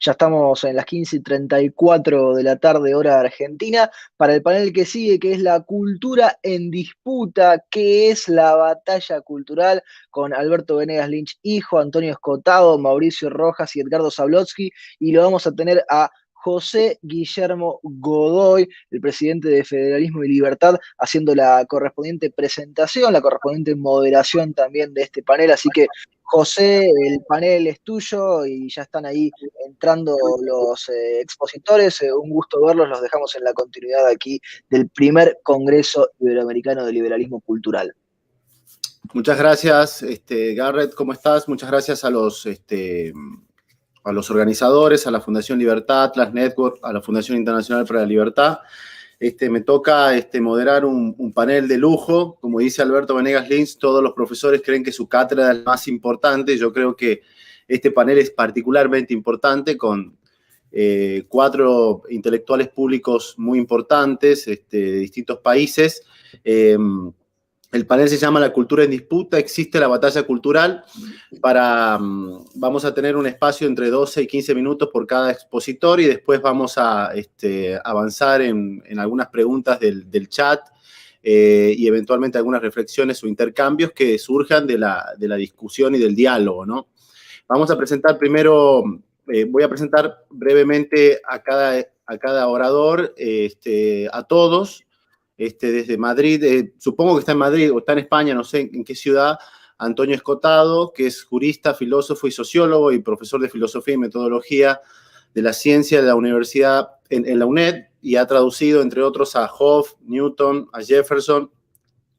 Ya estamos en las 15:34 de la tarde, hora argentina, para el panel que sigue, que es la cultura en disputa, que es la batalla cultural, con Alberto Venegas Lynch, hijo, Antonio Escotado, Mauricio Rojas y Edgardo Zablotski, y lo vamos a tener a José Guillermo Godoy, el presidente de Federalismo y Libertad, haciendo la correspondiente presentación, la correspondiente moderación también de este panel. Así que, José, el panel es tuyo y ya están ahí entrando los expositores. Un gusto verlos, los dejamos en la continuidad aquí del primer Congreso Iberoamericano de Liberalismo Cultural. Muchas gracias, Garrett, ¿cómo estás? Muchas gracias a los organizadores, a la Fundación Libertad, Atlas Network, a la Fundación Internacional para la Libertad. Me toca moderar un panel de lujo. Como dice Alberto Venegas Lynch, todos los profesores creen que su cátedra es la más importante. Yo creo que este panel es particularmente importante, con 4 intelectuales públicos muy importantes de distintos países. El panel se llama La cultura en disputa, existe la batalla cultural. Vamos a tener un espacio entre 12 y 15 minutos por cada expositor y después vamos a avanzar en algunas preguntas del chat y eventualmente algunas reflexiones o intercambios que surjan de la discusión y del diálogo, ¿no? Vamos a presentar primero, voy a presentar brevemente a cada orador, a todos. Desde Madrid, supongo que está en Madrid o está en España, no sé en qué ciudad, Antonio Escotado, que es jurista, filósofo y sociólogo y profesor de filosofía y metodología de la ciencia de la universidad en la UNED, y ha traducido, entre otros, a Hobbes, Newton, a Jefferson,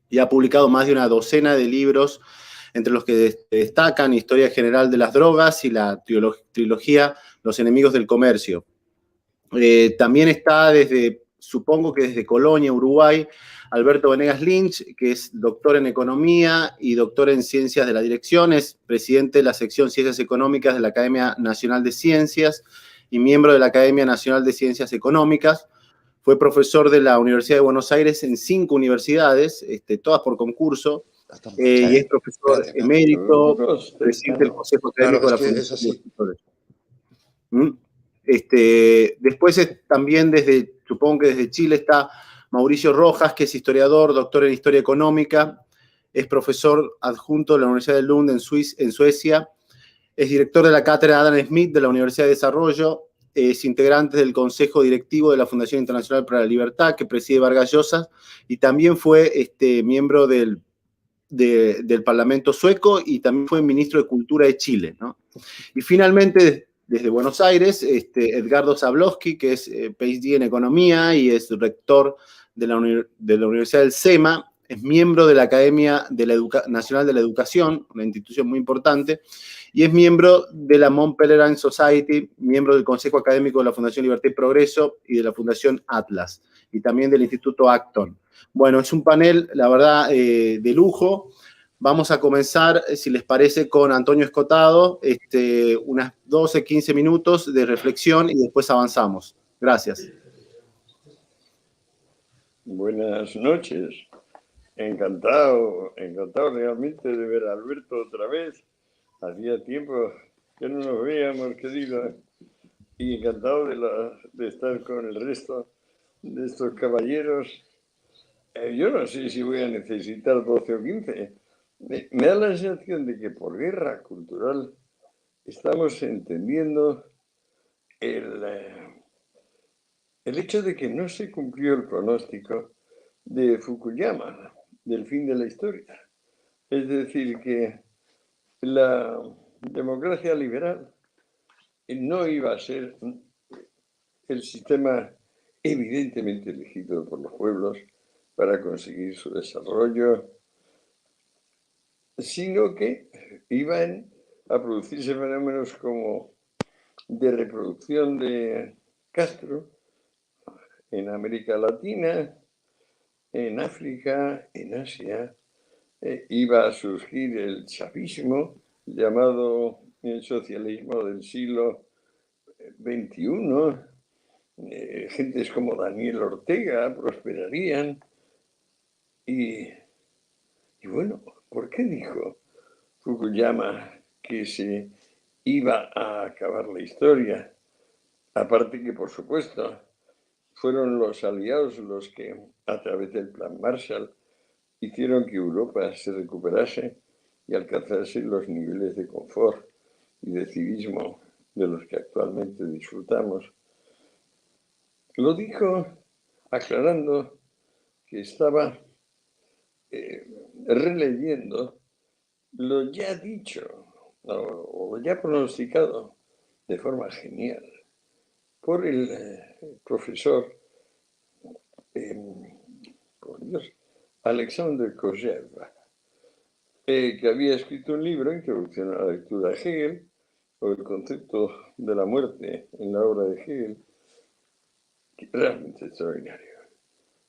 y ha publicado más de una docena de libros, entre los que destacan Historia General de las Drogas y la trilogía Los Enemigos del Comercio. También está supongo que desde Colonia, Uruguay, Alberto Venegas Lynch, que es doctor en Economía y doctor en Ciencias de la Dirección, es presidente de la sección Ciencias Económicas de la Academia Nacional de Ciencias y miembro de la Academia Nacional de Ciencias Económicas. Fue profesor de la Universidad de Buenos Aires en 5 universidades, todas por concurso, y es profesor emérito, presidente del Consejo Académico de la Fundación de Escritores. Después también supongo que desde Chile está Mauricio Rojas, que es historiador, doctor en Historia Económica, es profesor adjunto de la Universidad de Lund en Suecia, es director de la cátedra Adam Smith de la Universidad de Desarrollo, es integrante del Consejo Directivo de la Fundación Internacional para la Libertad, que preside Vargas Llosa, y también fue miembro del Parlamento sueco y también fue ministro de Cultura de Chile, ¿no? Y finalmente, desde Buenos Aires, Edgardo Zablotski, que es PhD en Economía y es rector de la Universidad del SEMA, es miembro de la Academia Nacional de la Educación, una institución muy importante, y es miembro de la Mont Pelerin Society, miembro del Consejo Académico de la Fundación Libertad y Progreso y de la Fundación Atlas, y también del Instituto Acton. Bueno, es un panel, la verdad, de lujo. Vamos a comenzar, si les parece, con Antonio Escotado, unas 12, 15 minutos de reflexión y después avanzamos. Gracias. Buenas noches. Encantado realmente de ver a Alberto otra vez. Hacía tiempo que no nos veíamos, querido. Y encantado de estar con el resto de estos caballeros. Yo no sé si voy a necesitar 12 o 15. Me da la sensación de que por guerra cultural estamos entendiendo el hecho de que no se cumplió el pronóstico de Fukuyama, del fin de la historia. Es decir, que la democracia liberal no iba a ser el sistema evidentemente elegido por los pueblos para conseguir su desarrollo, sino que iban a producirse fenómenos como de reproducción de Castro en América Latina, en África, en Asia. Iba a surgir el chavismo, llamado el socialismo del siglo XXI. Gentes como Daniel Ortega prosperarían. Y bueno, ¿por qué dijo Fukuyama que se iba a acabar la historia? Aparte que, por supuesto, fueron los aliados los que, a través del Plan Marshall, hicieron que Europa se recuperase y alcanzase los niveles de confort y de civismo de los que actualmente disfrutamos. Lo dijo aclarando que estaba releyendo lo ya dicho o lo ya pronosticado de forma genial por el profesor, por Dios, Alexander Kojève, que había escrito un libro, Introducción a la lectura de Hegel, o el concepto de la muerte en la obra de Hegel, que es realmente extraordinario.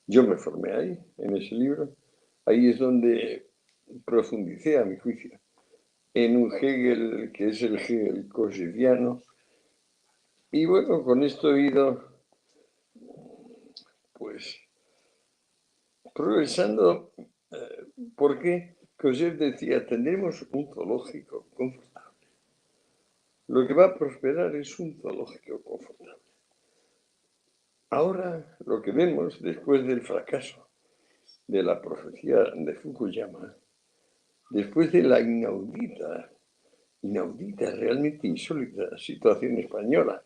Yo me formé ahí, en ese libro. Ahí es donde profundicé, a mi juicio, en un Hegel que es el Hegel kojèviano. Y bueno, con esto he ido, pues, progresando, porque Kojève decía, tendremos un zoológico confortable. Lo que va a prosperar es un zoológico confortable. Ahora lo que vemos, después del fracaso de la profecía de Fukuyama, después de la inaudita, realmente insólita situación española,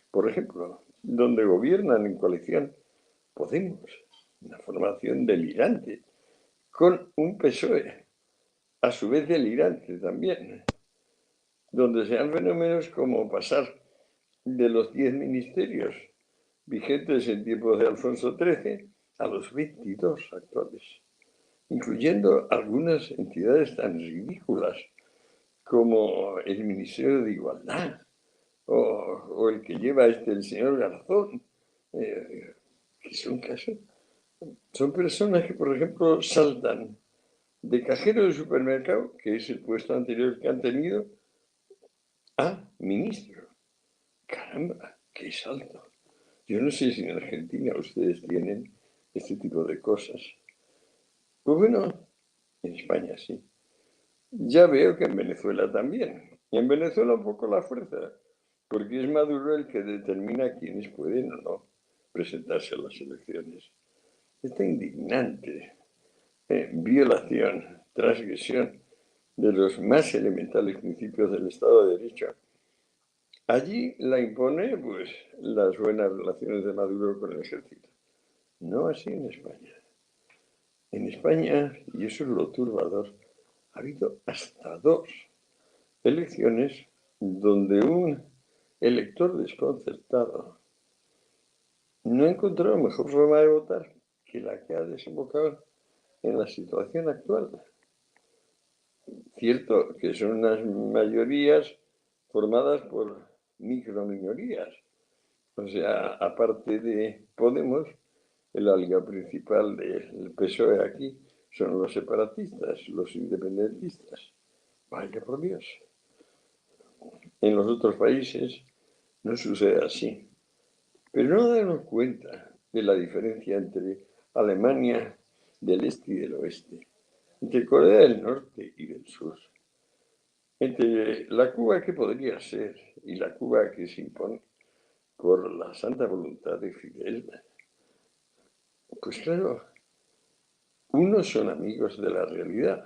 por ejemplo, donde gobiernan en coalición Podemos, una formación delirante, con un PSOE, a su vez delirante también, donde se dan fenómenos como pasar de los 10 ministerios vigentes en tiempos de Alfonso XIII a los 22 actuales, incluyendo algunas entidades tan ridículas como el Ministerio de Igualdad o el que lleva el señor Garzón, que son personas que, por ejemplo, saltan de cajero de supermercado, que es el puesto anterior que han tenido, a ministro. Caramba, qué salto. Yo no sé si en Argentina ustedes tienen este tipo de cosas. Pues bueno, en España sí. Ya veo que en Venezuela también. Y en Venezuela un poco la fuerza, porque es Maduro el que determina quiénes pueden o no presentarse a las elecciones. Esta indignante violación, transgresión de los más elementales principios del Estado de Derecho. Allí la impone pues las buenas relaciones de Maduro con el ejército. No así en España. En España, y eso es lo turbador, ha habido hasta 2 elecciones donde un elector desconcertado no ha encontrado mejor forma de votar que la que ha desembocado en la situación actual. Cierto que son unas mayorías formadas por microminorías. O sea, aparte de Podemos, el aliado principal del PSOE aquí son los separatistas, los independentistas. Vaya por Dios. En los otros países no sucede así. Pero no darnos cuenta de la diferencia entre Alemania del este y del oeste, entre Corea del Norte y del sur, entre la Cuba que podría ser y la Cuba que se impone por la santa voluntad de Fidel. Pues claro, unos son amigos de la realidad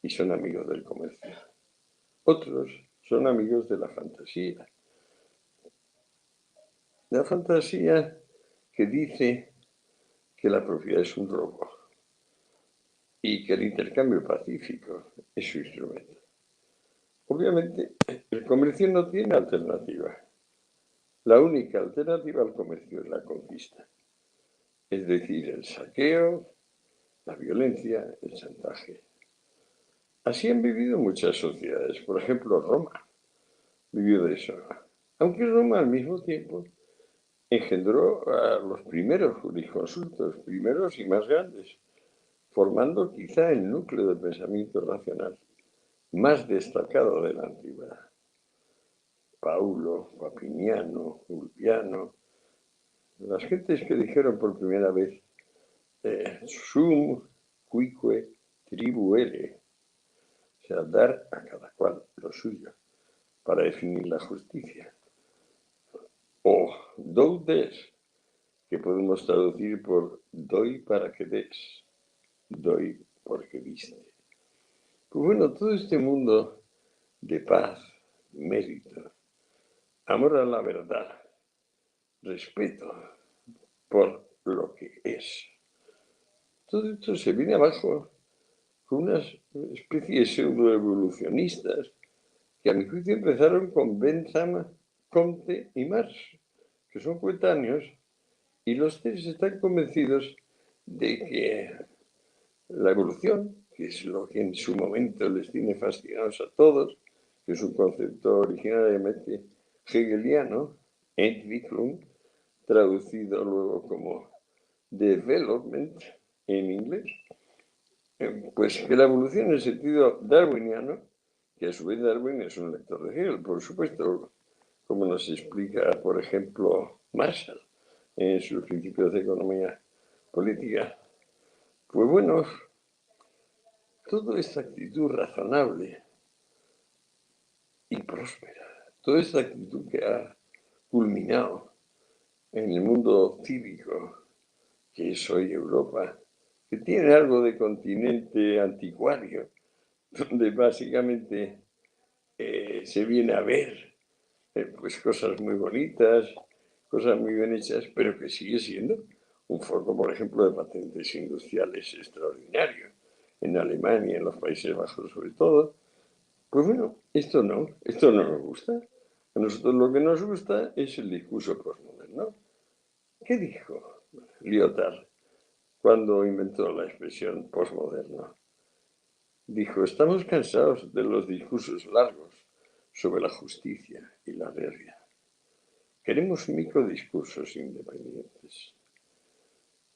y son amigos del comercio. Otros son amigos de la fantasía. La fantasía que dice que la propiedad es un robo y que el intercambio pacífico es su instrumento. Obviamente, el comercio no tiene alternativa. La única alternativa al comercio es la conquista, es decir, el saqueo, la violencia, el chantaje. Así han vivido muchas sociedades. Por ejemplo, Roma vivió de eso. Aunque Roma al mismo tiempo engendró a los primeros jurisconsultos, primeros y más grandes, formando quizá el núcleo del pensamiento racional más destacado de la antigüedad. Paulo, Papiniano, Ulpiano, las gentes que dijeron por primera vez sum cuique tribuere, o sea, dar a cada cual lo suyo para definir la justicia. o dou des, que podemos traducir por doy para que des, doy porque diste. Pues bueno, todo este mundo de paz, mérito, amor a la verdad, respeto por lo que es, todo esto se viene abajo con unas especies pseudoevolucionistas que a mi juicio empezaron con Bentham, Comte y Marx, que son coetáneos, y los tres están convencidos de que la evolución, que es lo que en su momento les tiene fascinados a todos, que es un concepto originariamente hegeliano, Entwicklung, traducido luego como development en inglés, pues que la evolución en el sentido darwiniano, que a su vez Darwin es un lector de Hegel, por supuesto, como nos explica, por ejemplo, Marshall en sus principios de economía política. Pues bueno, toda esta actitud razonable y próspera, toda esta actitud que ha culminado en el mundo cívico, que es hoy Europa, que tiene algo de continente anticuario, donde básicamente se viene a ver pues cosas muy bonitas, cosas muy bien hechas, pero que sigue siendo un foco, por ejemplo, de patentes industriales extraordinario en Alemania, en los Países Bajos sobre todo. Pues bueno, esto no nos gusta. A nosotros lo que nos gusta es el discurso postmoderno. ¿Qué dijo Lyotard cuando inventó la expresión postmoderno? Dijo, estamos cansados de los discursos largos sobre la justicia y la realidad. Queremos microdiscursos independientes.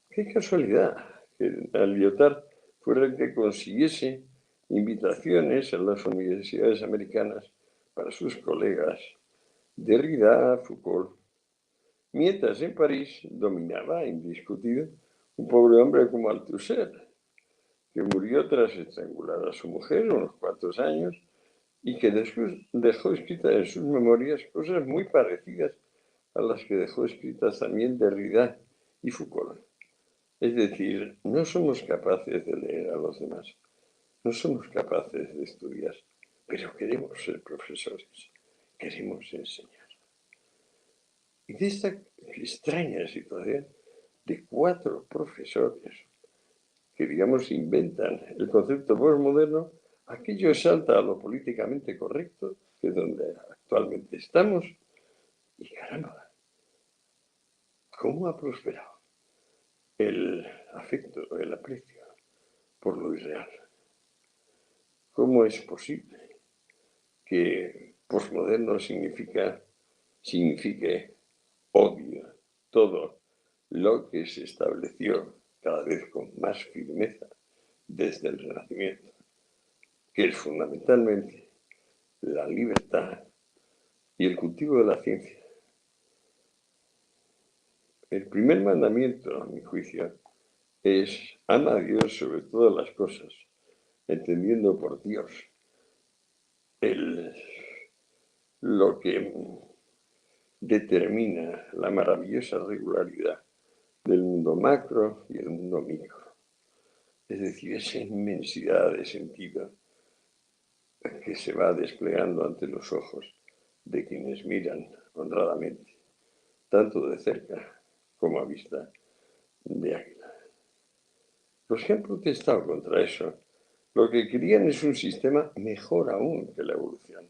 Qué casualidad que a Lyotard fuera el que consiguiese invitaciones a las universidades americanas para sus colegas Derrida, Foucault, mientras en París dominaba indiscutido un pobre hombre como Althusser, que murió tras estrangular a su mujer unos cuantos años y que después dejó escritas en sus memorias cosas muy parecidas a las que dejó escritas también Derrida y Foucault. Es decir, no somos capaces de leer a los demás, no somos capaces de estudiar, pero queremos ser profesores, queremos enseñar. Y de esta extraña situación de 4 profesores que, digamos, inventan el concepto postmoderno, aquello salta a lo políticamente correcto, que es donde actualmente estamos, y caramba, ¿cómo ha prosperado el afecto, el aprecio por lo irreal? ¿Cómo es posible que postmoderno signifique odio todo lo que se estableció cada vez con más firmeza desde el Renacimiento, que es fundamentalmente la libertad y el cultivo de la ciencia? El primer mandamiento, a mi juicio, es ama a Dios sobre todas las cosas, entendiendo por Dios lo que determina la maravillosa regularidad del mundo macro y el mundo micro. Es decir, esa inmensidad de sentido que se va desplegando ante los ojos de quienes miran honradamente, tanto de cerca como a vista de águila. Los que han protestado contra eso, lo que querían es un sistema mejor aún que la evolución.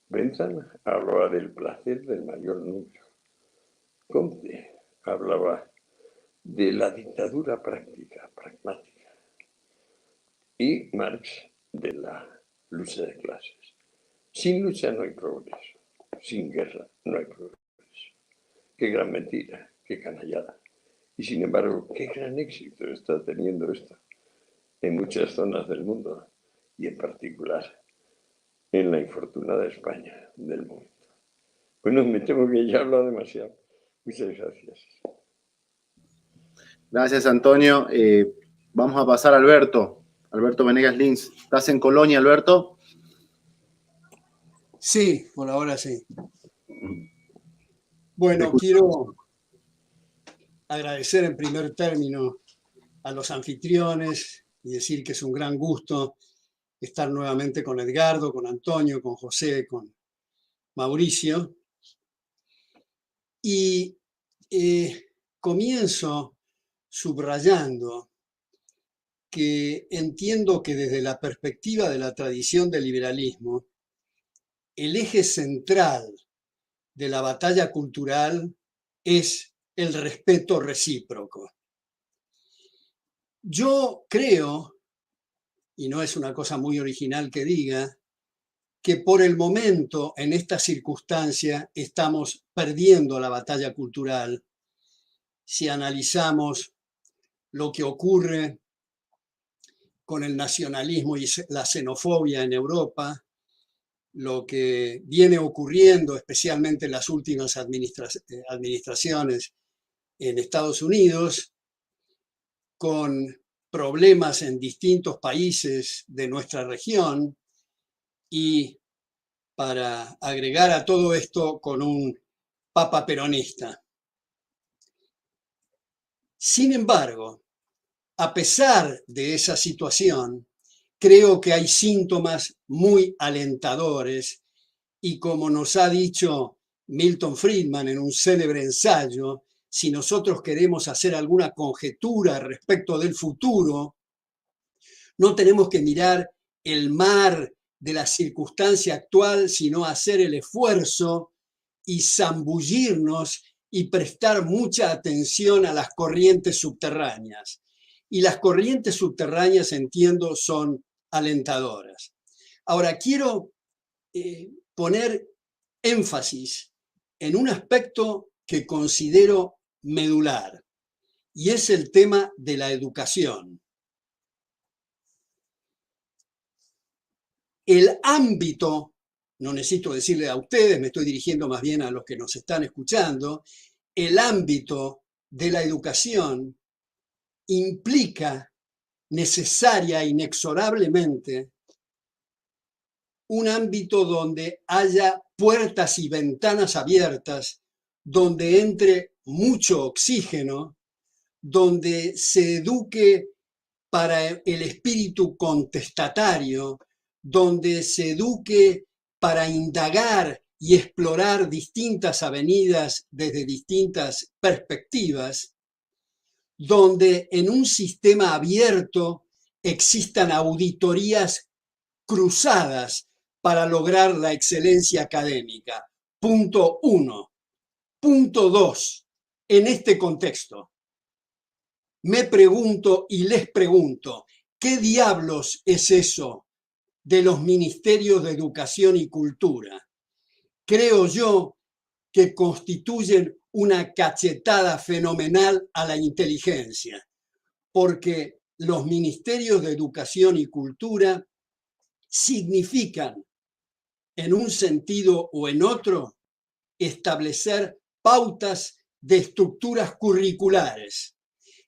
Bentham hablaba del placer del mayor número. Comte hablaba de la dictadura práctica, pragmática. Y Marx de la lucha de clases. Sin lucha no hay progreso. Sin guerra no hay progreso. Qué gran mentira, qué canallada. Y sin embargo, qué gran éxito está teniendo esto en muchas zonas del mundo y en particular en la infortunada España del momento. Bueno, me temo que ya he hablado demasiado. Muchas gracias. Gracias, Antonio. Vamos a pasar a Alberto. Alberto Venegas Lins. ¿Estás en Colonia, Alberto? Sí, por ahora sí. Bueno, quiero agradecer en primer término a los anfitriones y decir que es un gran gusto estar nuevamente con Edgardo, con Antonio, con José, con Mauricio. Y comienzo subrayando que entiendo que desde la perspectiva de la tradición del liberalismo, el eje central de la batalla cultural es el respeto recíproco. Yo creo, y no es una cosa muy original que diga, que por el momento, en esta circunstancia, estamos perdiendo la batalla cultural si analizamos lo que ocurre con el nacionalismo y la xenofobia en Europa, lo que viene ocurriendo especialmente en las últimas administraciones en Estados Unidos, con problemas en distintos países de nuestra región, y para agregar a todo esto con un papa peronista. Sin embargo, a pesar de esa situación, creo que hay síntomas muy alentadores y, como nos ha dicho Milton Friedman en un célebre ensayo, si nosotros queremos hacer alguna conjetura respecto del futuro, no tenemos que mirar el mar de la circunstancia actual, sino hacer el esfuerzo y zambullirnos y prestar mucha atención a las corrientes subterráneas. Y las corrientes subterráneas, entiendo, son alentadoras. Ahora, quiero poner énfasis en un aspecto que considero medular, y es el tema de la educación. El ámbito, no necesito decirle a ustedes, me estoy dirigiendo más bien a los que nos están escuchando, el ámbito de la educación implica necesaria e inexorablemente un ámbito donde haya puertas y ventanas abiertas, donde entre mucho oxígeno, donde se eduque para el espíritu contestatario, donde se eduque para indagar y explorar distintas avenidas desde distintas perspectivas, donde en un sistema abierto existan auditorías cruzadas para lograr la excelencia académica. Punto 1. Punto 2. En este contexto, me pregunto y les pregunto, ¿qué diablos es eso de los ministerios de Educación y Cultura? Creo yo que constituyen una cachetada fenomenal a la inteligencia, porque los ministerios de Educación y Cultura significan, en un sentido o en otro, establecer pautas de estructuras curriculares.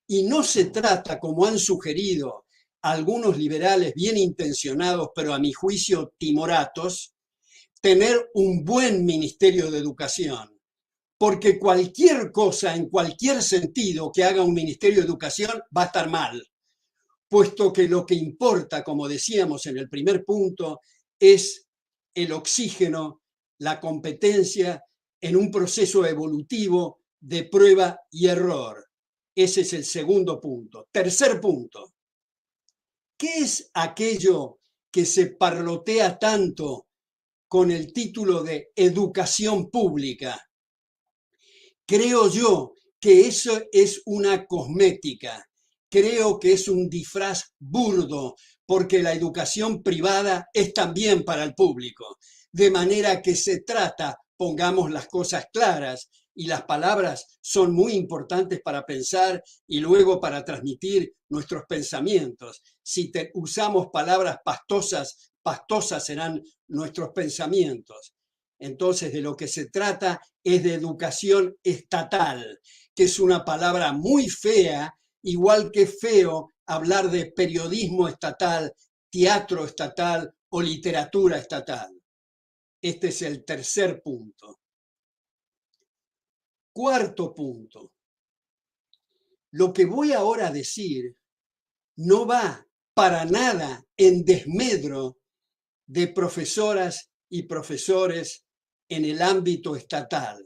Y no se trata, como han sugerido algunos liberales bien intencionados, pero a mi juicio timoratos, tener un buen ministerio de educación, porque cualquier cosa en cualquier sentido que haga un ministerio de educación va a estar mal, puesto que lo que importa, como decíamos en el primer punto, es el oxígeno, la competencia en un proceso evolutivo de prueba y error. Ese es el segundo punto. Tercer punto. ¿Qué es aquello que se parlotea tanto con el título de educación pública? Creo yo que eso es una cosmética. Creo que es un disfraz burdo, porque la educación privada es también para el público. De manera que se trata, pongamos las cosas claras, y las palabras son muy importantes para pensar y luego para transmitir nuestros pensamientos. Si usamos palabras pastosas, pastosas serán nuestros pensamientos. Entonces, de lo que se trata es de educación estatal, que es una palabra muy fea, igual que feo hablar de periodismo estatal, teatro estatal o literatura estatal. Este es el tercer punto. Cuarto punto. Lo que voy ahora a decir no va para nada en desmedro de profesoras y profesores en el ámbito estatal.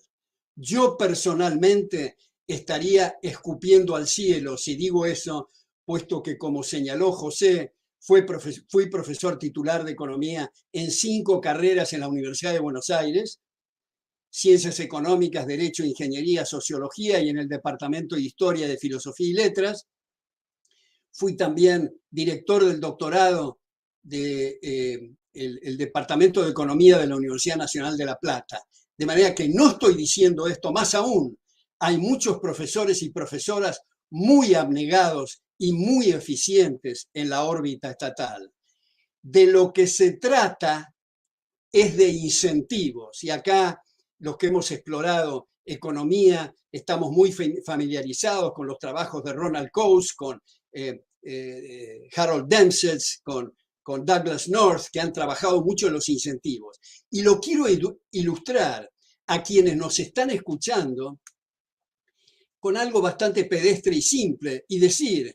Yo personalmente estaría escupiendo al cielo si digo eso, puesto que, como señaló José, fui profesor titular de economía en 5 carreras en la Universidad de Buenos Aires, Ciencias Económicas, Derecho, Ingeniería, Sociología y en el Departamento de Historia, de Filosofía y Letras. Fui también director del doctorado del Departamento de Economía de la Universidad Nacional de La Plata. De manera que no estoy diciendo esto, más aún, hay muchos profesores y profesoras muy abnegados y muy eficientes en la órbita estatal. De lo que se trata es de incentivos, y acá los que hemos explorado economía estamos muy familiarizados con los trabajos de Ronald Coase, con Harold Dempsey, con Douglas North, que han trabajado mucho en los incentivos. Y lo quiero ilustrar a quienes nos están escuchando con algo bastante pedestre y simple, y decir,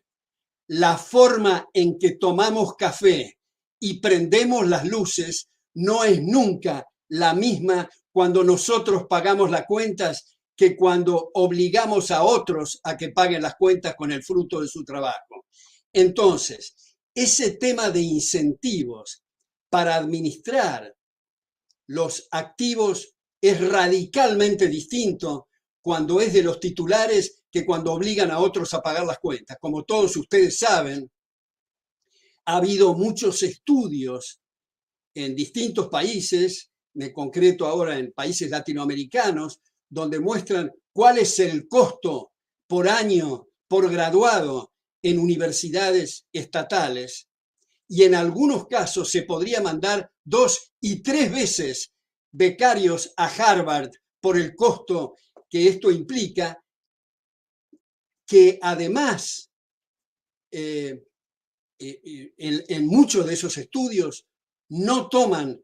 la forma en que tomamos café y prendemos las luces no es nunca la misma cuando nosotros pagamos las cuentas que cuando obligamos a otros a que paguen las cuentas con el fruto de su trabajo. Entonces, ese tema de incentivos para administrar los activos es radicalmente distinto cuando es de los titulares que cuando obligan a otros a pagar las cuentas. Como todos ustedes saben, ha habido muchos estudios en distintos países, me concreto ahora en países latinoamericanos, donde muestran cuál es el costo por año, por graduado en universidades estatales, y en algunos casos se podría mandar 2 y 3 veces becarios a Harvard por el costo que esto implica, que además en muchos de esos estudios no toman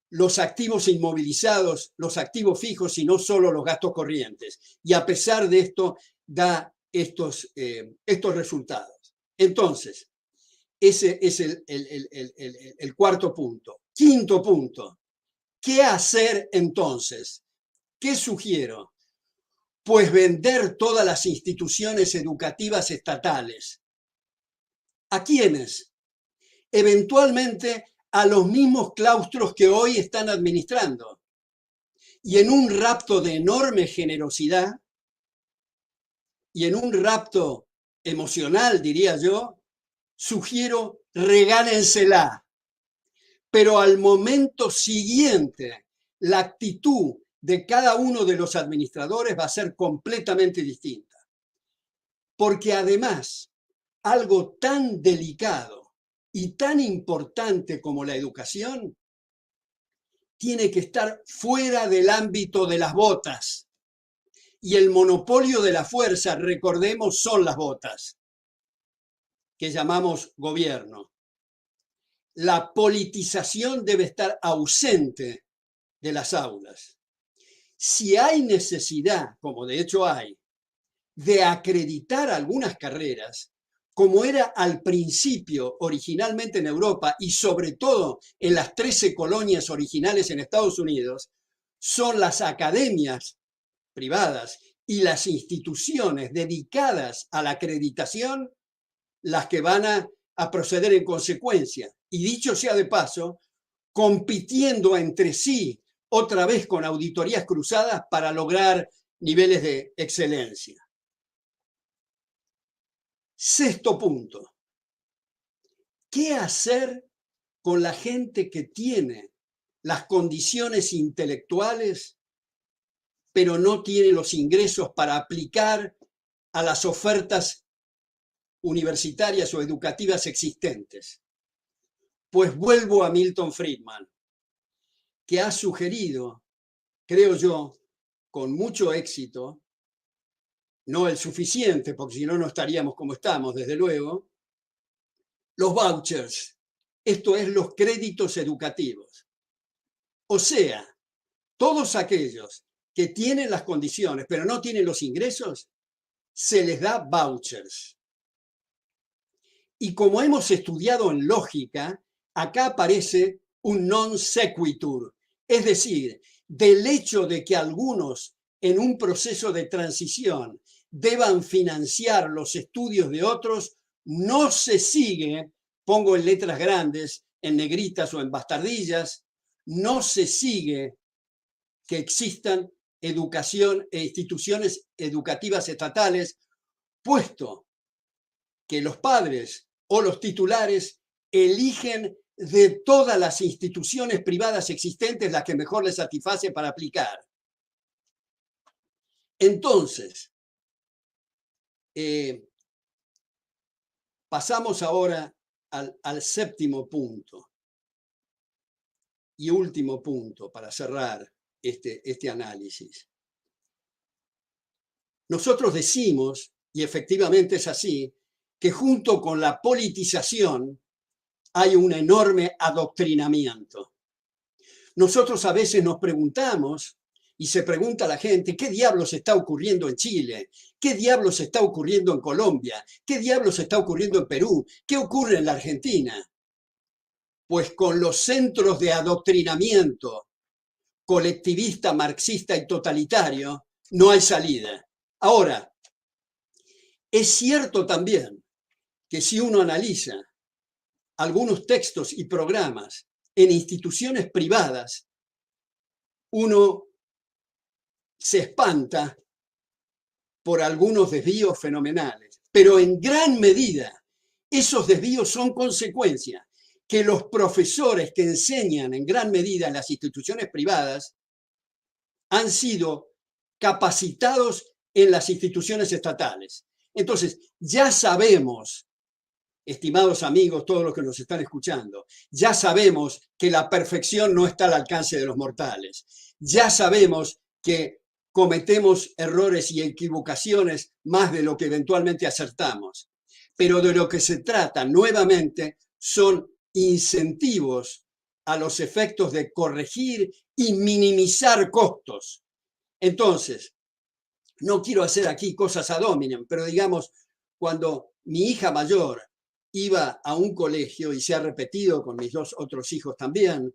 los activos inmovilizados, los activos fijos, sino solo los gastos corrientes. Y a pesar de esto, da estos resultados. Entonces, ese es el cuarto punto. Quinto punto. ¿Qué hacer entonces? ¿Qué sugiero? Pues vender todas las instituciones educativas estatales. ¿A quiénes? Eventualmente a los mismos claustros que hoy están administrando. Y en un rapto de enorme generosidad y en un rapto emocional, diría yo, sugiero regálensela. Pero al momento siguiente, la actitud de cada uno de los administradores va a ser completamente distinta. Porque además, algo tan delicado y tan importante como la educación tiene que estar fuera del ámbito de las botas. Y el monopolio de la fuerza, recordemos, son las botas, que llamamos gobierno. La politización debe estar ausente de las aulas. Si hay necesidad, como de hecho hay, de acreditar algunas carreras, como era al principio originalmente en Europa y sobre todo en las 13 colonias originales en Estados Unidos, son las academias privadas y las instituciones dedicadas a la acreditación las que van a proceder en consecuencia. Y dicho sea de paso, compitiendo entre sí otra vez con auditorías cruzadas para lograr niveles de excelencia. Sexto punto. ¿Qué hacer con la gente que tiene las condiciones intelectuales, pero no tiene los ingresos para aplicar a las ofertas universitarias o educativas existentes? Pues vuelvo a Milton Friedman, que ha sugerido, creo yo, con mucho éxito, no el suficiente, porque si no, no estaríamos como estamos, desde luego, los vouchers, esto es, los créditos educativos. O sea, todos aquellos que tienen las condiciones, pero no tienen los ingresos, se les da vouchers. Y como hemos estudiado en lógica, acá aparece un non sequitur, es decir, del hecho de que algunos en un proceso de transición deban financiar los estudios de otros, no se sigue, pongo en letras grandes, en negritas o en bastardillas, no se sigue que existan educación e instituciones educativas estatales, puesto que los padres o los titulares eligen de todas las instituciones privadas existentes la que mejor les satisface para aplicar. Entonces, pasamos ahora al séptimo punto y último punto para cerrar este análisis. Nosotros decimos, y efectivamente es así, que junto con la politización hay un enorme adoctrinamiento. Nosotros a veces nos preguntamos, y se pregunta a la gente, ¿qué diablos está ocurriendo en Chile? ¿Qué diablos está ocurriendo en Colombia? ¿Qué diablos está ocurriendo en Perú? ¿Qué ocurre en la Argentina? Pues con los centros de adoctrinamiento colectivista, marxista y totalitario, no hay salida. Ahora, es cierto también que si uno analiza algunos textos y programas en instituciones privadas, uno se espanta por algunos desvíos fenomenales, pero en gran medida esos desvíos son consecuencia que los profesores que enseñan en gran medida en las instituciones privadas han sido capacitados en las instituciones estatales. Entonces, ya sabemos, estimados amigos, todos los que nos están escuchando, ya sabemos que la perfección no está al alcance de los mortales. Ya sabemos que cometemos errores y equivocaciones más de lo que eventualmente acertamos. Pero de lo que se trata nuevamente son incentivos a los efectos de corregir y minimizar costos. Entonces, no quiero hacer aquí cosas ad hominem, pero digamos, cuando mi hija mayor iba a un colegio, y se ha repetido con mis dos otros hijos también,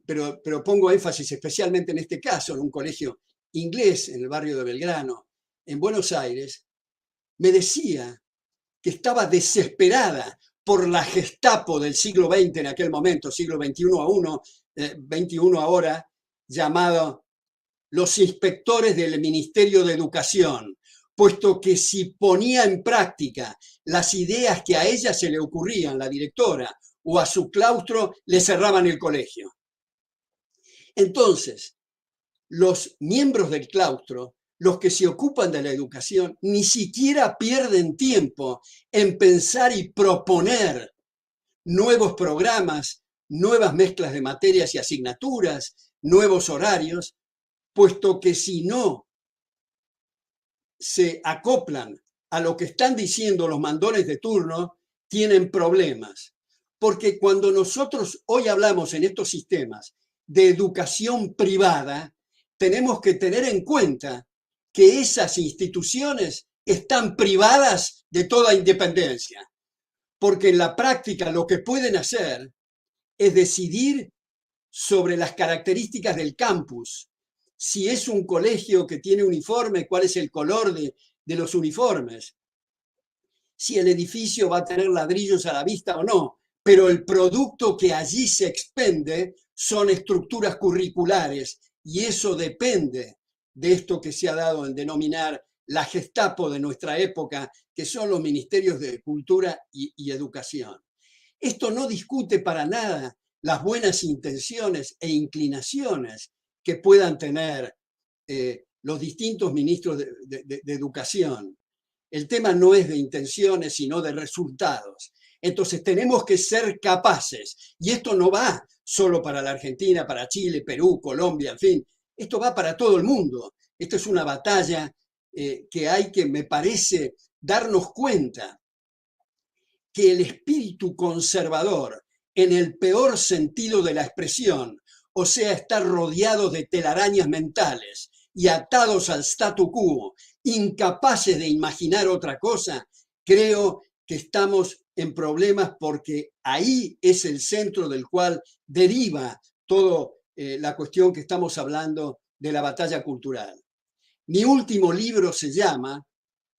pero pongo énfasis especialmente en este caso, en un colegio inglés en el barrio de Belgrano, en Buenos Aires, me decía que estaba desesperada por la Gestapo del siglo XX en aquel momento, siglo XXI ahora, llamado los inspectores del Ministerio de Educación, puesto que si ponía en práctica las ideas que a ella se le ocurrían, la directora, o a su claustro, le cerraban el colegio. Entonces, los miembros del claustro, los que se ocupan de la educación, ni siquiera pierden tiempo en pensar y proponer nuevos programas, nuevas mezclas de materias y asignaturas, nuevos horarios, puesto que si no se acoplan a lo que están diciendo los mandones de turno, tienen problemas. Porque cuando nosotros hoy hablamos en estos sistemas de educación privada, tenemos que tener en cuenta que esas instituciones están privadas de toda independencia, porque en la práctica lo que pueden hacer es decidir sobre las características del campus. Si es un colegio que tiene uniforme, cuál es el color de los uniformes. Si el edificio va a tener ladrillos a la vista o no. Pero el producto que allí se expende son estructuras curriculares y eso depende de esto que se ha dado en denominar la Gestapo de nuestra época, que son los ministerios de Cultura y Educación. Esto no discute para nada las buenas intenciones e inclinaciones que puedan tener los distintos ministros de Educación. El tema no es de intenciones, sino de resultados. Entonces tenemos que ser capaces, y esto no va solo para la Argentina, para Chile, Perú, Colombia, en fin, esto va para todo el mundo. Esto es una batalla que hay que, me parece, darnos cuenta que el espíritu conservador, en el peor sentido de la expresión, o sea, estar rodeados de telarañas mentales y atados al statu quo, incapaces de imaginar otra cosa, creo que estamos en problemas, porque ahí es el centro del cual deriva toda la cuestión que estamos hablando de la batalla cultural. Mi último libro se llama,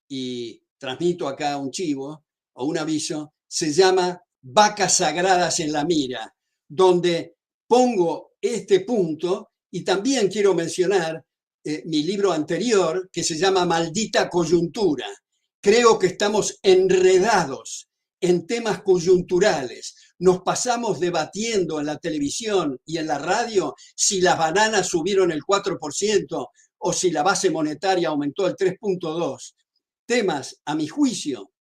y transmito acá un chivo o un aviso, se llama Vacas Sagradas en la Mira, donde pongo este punto, y también quiero mencionar mi libro anterior, que se llama Maldita Coyuntura. Creo que estamos enredados en temas coyunturales. Nos pasamos debatiendo en la televisión y en la radio si las bananas subieron el 4% o si la base monetaria aumentó el 3.2%. Temas, a mi juicio,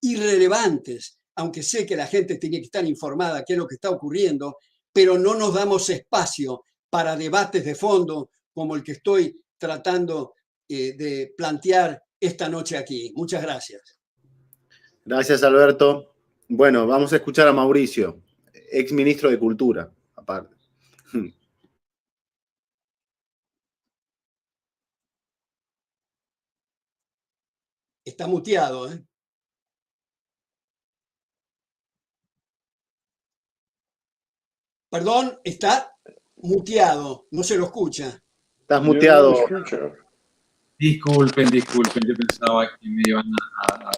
irrelevantes, aunque sé que la gente tiene que estar informada de qué es lo que está ocurriendo, pero no nos damos espacio para debates de fondo como el que estoy tratando de plantear esta noche aquí. Muchas gracias. Gracias, Alberto. Bueno, vamos a escuchar a Mauricio, ex ministro de Cultura, aparte. Está muteado, ¿eh? Perdón, está muteado, no se lo escucha. Estás muteado. Yo no lo escucho. Disculpen, yo pensaba que me iban a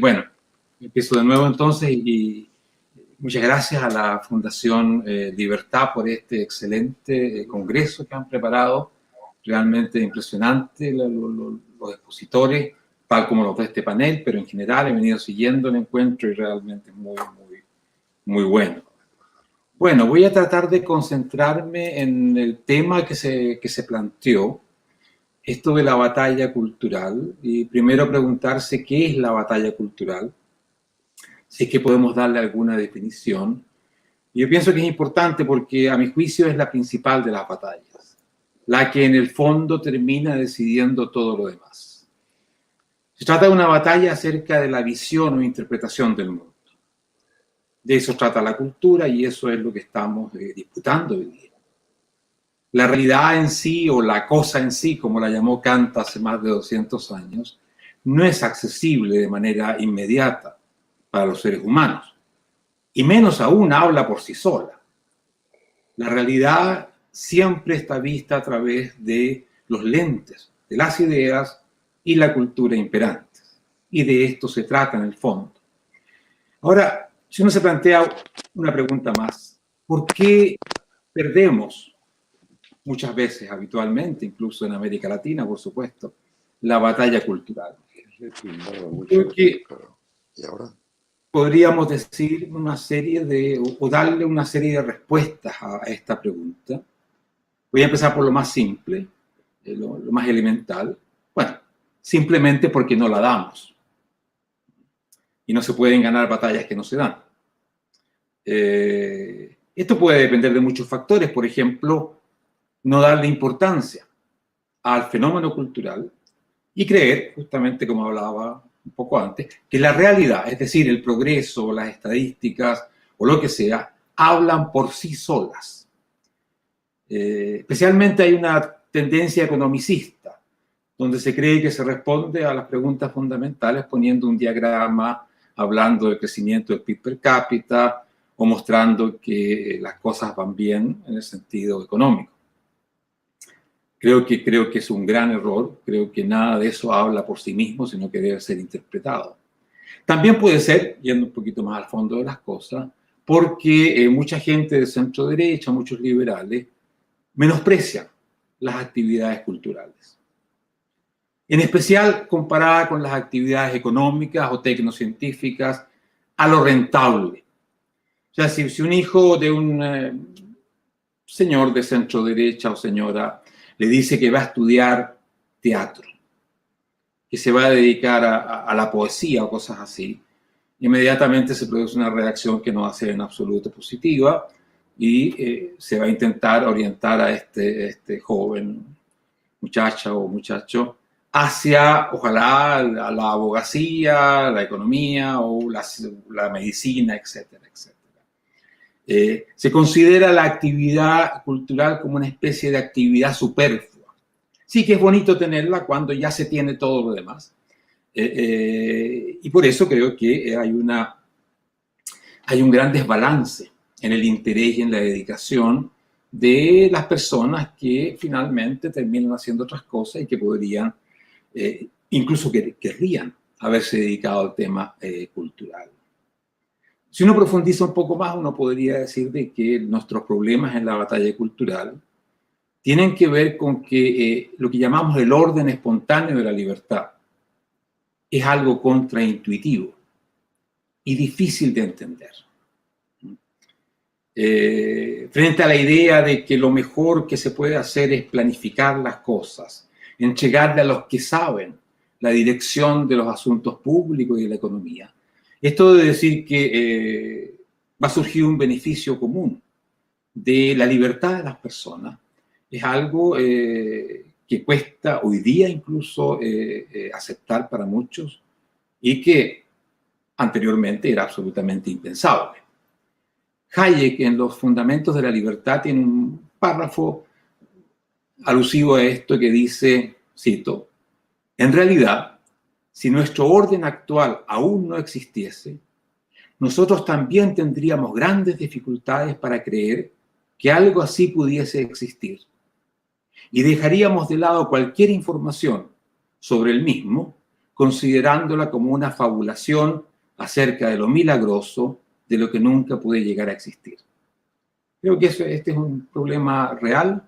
bueno, empiezo de nuevo entonces y muchas gracias a la Fundación Libertad por este excelente congreso que han preparado, realmente impresionante los expositores, tal como los de este panel, pero en general he venido siguiendo el encuentro y realmente muy bueno. Bueno, voy a tratar de concentrarme en el tema que se planteó, esto de la batalla cultural, y primero preguntarse qué es la batalla cultural, si es que podemos darle alguna definición. Y yo pienso que es importante porque a mi juicio es la principal de las batallas, la que en el fondo termina decidiendo todo lo demás. Se trata de una batalla acerca de la visión o interpretación del mundo. De eso trata la cultura y eso es lo que estamos disputando hoy día. La realidad en sí, o la cosa en sí, como la llamó Kant hace más de 200 años, no es accesible de manera inmediata para los seres humanos, y menos aún habla por sí sola. La realidad siempre está vista a través de los lentes, de las ideas y la cultura imperantes, y de esto se trata en el fondo. Ahora, si uno se plantea una pregunta más, ¿por qué perdemos muchas veces, habitualmente, incluso en América Latina, por supuesto, la batalla cultural? Creo que podríamos decir una serie de, o darle una serie de respuestas a esta pregunta. Voy a empezar por lo más simple, lo más elemental. Bueno, simplemente porque no la damos. Y no se pueden ganar batallas que no se dan. Esto puede depender de muchos factores. Por ejemplo, no darle importancia al fenómeno cultural y creer, justamente como hablaba un poco antes, que la realidad, es decir, el progreso, las estadísticas o lo que sea, hablan por sí solas. Especialmente hay una tendencia economicista, donde se cree que se responde a las preguntas fundamentales poniendo un diagrama, hablando del crecimiento del PIB per cápita o mostrando que las cosas van bien en el sentido económico. Creo que es un gran error, creo que nada de eso habla por sí mismo, sino que debe ser interpretado. También puede ser, yendo un poquito más al fondo de las cosas, porque mucha gente de centro derecha, muchos liberales, menosprecian las actividades culturales. En especial comparada con las actividades económicas o tecnocientíficas, a lo rentable. O sea, si un hijo de un señor de centro derecha o señora le dice que va a estudiar teatro, que se va a dedicar a la poesía o cosas así, inmediatamente se produce una reacción que no va a ser en absoluto positiva y se va a intentar orientar a este joven muchacha o muchacho hacia, ojalá, la abogacía, la economía o la medicina, etcétera, etcétera. Se considera la actividad cultural como una especie de actividad superflua. Sí que es bonito tenerla cuando ya se tiene todo lo demás. Y por eso creo que hay un gran desbalance en el interés y en la dedicación de las personas que finalmente terminan haciendo otras cosas y que podrían, incluso querrían haberse dedicado al tema cultural. Si uno profundiza un poco más, uno podría decir de que nuestros problemas en la batalla cultural tienen que ver con que lo que llamamos el orden espontáneo de la libertad es algo contraintuitivo y difícil de entender. Frente a la idea de que lo mejor que se puede hacer es planificar las cosas, entregarle a los que saben la dirección de los asuntos públicos y de la economía. Esto de decir que va a surgir un beneficio común de la libertad de las personas es algo que cuesta hoy día incluso aceptar para muchos y que anteriormente era absolutamente impensable. Hayek, en los Fundamentos de la Libertad, tiene un párrafo alusivo a esto que dice, cito, en realidad, si nuestro orden actual aún no existiese, nosotros también tendríamos grandes dificultades para creer que algo así pudiese existir. Y dejaríamos de lado cualquier información sobre el mismo, considerándola como una fabulación acerca de lo milagroso, de lo que nunca puede llegar a existir. Creo que este es un problema real,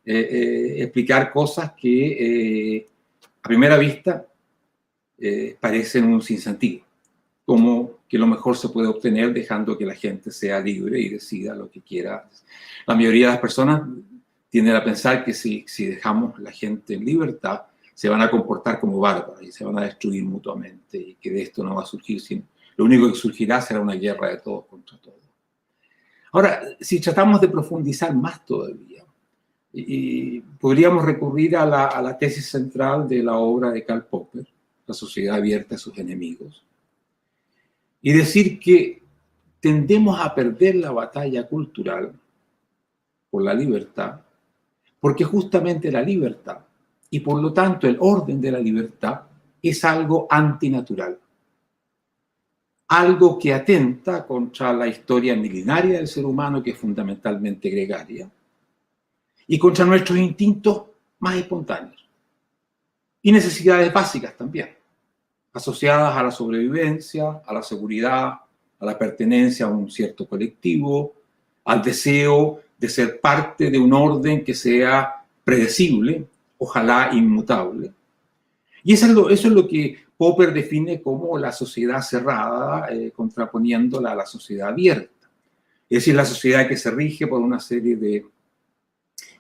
explicar cosas que a primera vista parecen un sinsentido, como que lo mejor se puede obtener dejando que la gente sea libre y decida lo que quiera. La mayoría de las personas tienden a pensar que si dejamos a la gente en libertad, se van a comportar como bárbaros y se van a destruir mutuamente y que de esto no va a surgir lo único que surgirá será una guerra de todos contra todos. Ahora, si tratamos de profundizar más todavía, podríamos recurrir a la tesis central de la obra de Karl Popper, La sociedad abierta a sus enemigos, y decir que tendemos a perder la batalla cultural por la libertad, porque justamente la libertad, y por lo tanto el orden de la libertad, es algo antinatural. Algo que atenta contra la historia milenaria del ser humano, que es fundamentalmente gregaria, y contra nuestros instintos más espontáneos. Y necesidades básicas también, asociadas a la sobrevivencia, a la seguridad, a la pertenencia a un cierto colectivo, al deseo de ser parte de un orden que sea predecible, ojalá inmutable. Y eso es lo que Popper define como la sociedad cerrada, contraponiéndola a la sociedad abierta. Es decir, la sociedad que se rige por una serie de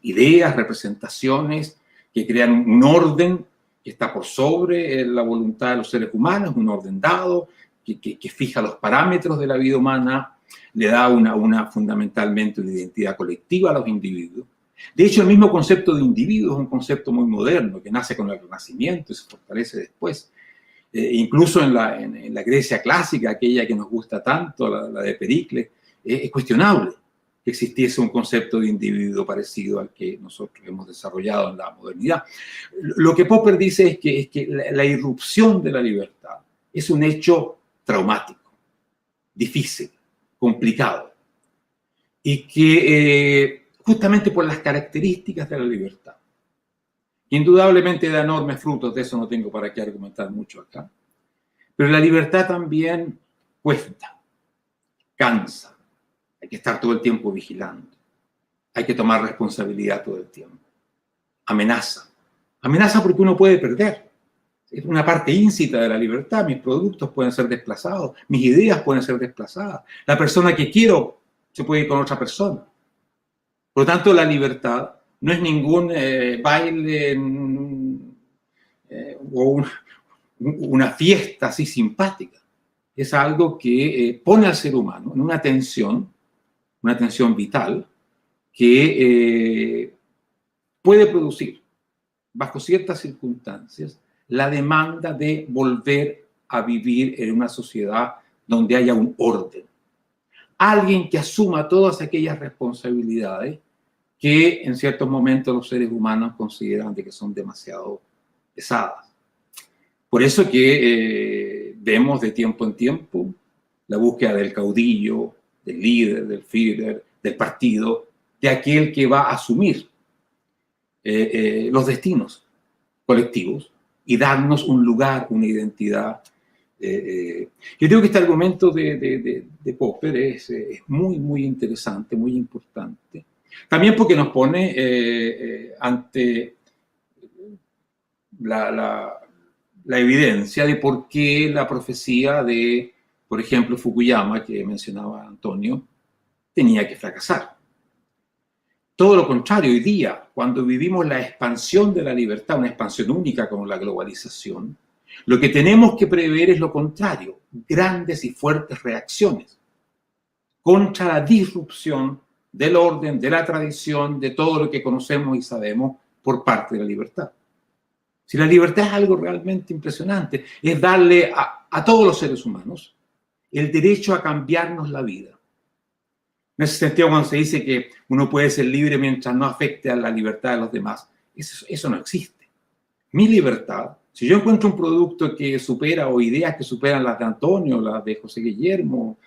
ideas, representaciones, que crean un orden que está por sobre la voluntad de los seres humanos, un orden dado, que fija los parámetros de la vida humana, le da fundamentalmente una identidad colectiva a los individuos. De hecho, el mismo concepto de individuo es un concepto muy moderno, que nace con el Renacimiento y se fortalece después. Incluso en la Grecia clásica, aquella que nos gusta tanto, la de Pericles, es cuestionable que existiese un concepto de individuo parecido al que nosotros hemos desarrollado en la modernidad. Lo que Popper dice es que la irrupción de la libertad es un hecho traumático, difícil, complicado, y que justamente por las características de la libertad, indudablemente da enormes frutos, de eso no tengo para qué argumentar mucho acá, pero la libertad también cuesta, cansa, hay que estar todo el tiempo vigilando, hay que tomar responsabilidad todo el tiempo, amenaza porque uno puede perder, es una parte íncita de la libertad, mis productos pueden ser desplazados, mis ideas pueden ser desplazadas, la persona que quiero se puede ir con otra persona. Por lo tanto, la libertad no es ningún baile o una fiesta así simpática. Es algo que pone al ser humano en una tensión vital que puede producir, bajo ciertas circunstancias, la demanda de volver a vivir en una sociedad donde haya un orden. alguien que asuma todas aquellas responsabilidades que en ciertos momentos los seres humanos consideran de que son demasiado pesadas. Por eso que vemos de tiempo en tiempo la búsqueda del caudillo, del líder, del Führer, del partido, de aquel que va a asumir los destinos colectivos y darnos un lugar, una identidad. Yo creo que este argumento de Popper es muy, muy interesante, muy importante. También porque nos pone ante la evidencia de por qué la profecía de, por ejemplo, Fukuyama, que mencionaba Antonio, tenía que fracasar. Todo lo contrario, hoy día, cuando vivimos la expansión de la libertad, una expansión única como la globalización, lo que tenemos que prever es lo contrario, grandes y fuertes reacciones contra la disrupción del orden, de la tradición, de todo lo que conocemos y sabemos por parte de la libertad. Si la libertad es algo realmente impresionante, es darle a todos los seres humanos el derecho a cambiarnos la vida. En ese sentido, cuando se dice que uno puede ser libre mientras no afecte a la libertad de los demás, eso no existe. Mi libertad, si yo encuentro un producto que supera o ideas que superan las de Antonio, las de José Guillermo,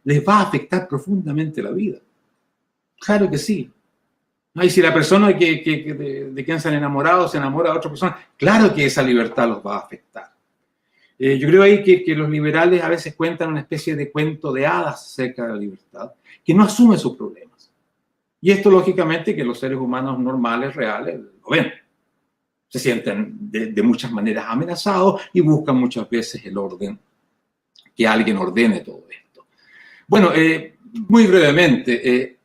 les va a afectar profundamente la vida. Claro que sí. Y si la persona de quien se han enamorado se enamora de otra persona, claro que esa libertad los va a afectar. Yo creo ahí que los liberales a veces cuentan una especie de cuento de hadas acerca de la libertad, que no asume sus problemas. Y esto, lógicamente, que los seres humanos normales, reales, lo ven. Se sienten de muchas maneras amenazados y buscan muchas veces el orden, que alguien ordene todo esto. Bueno, muy brevemente,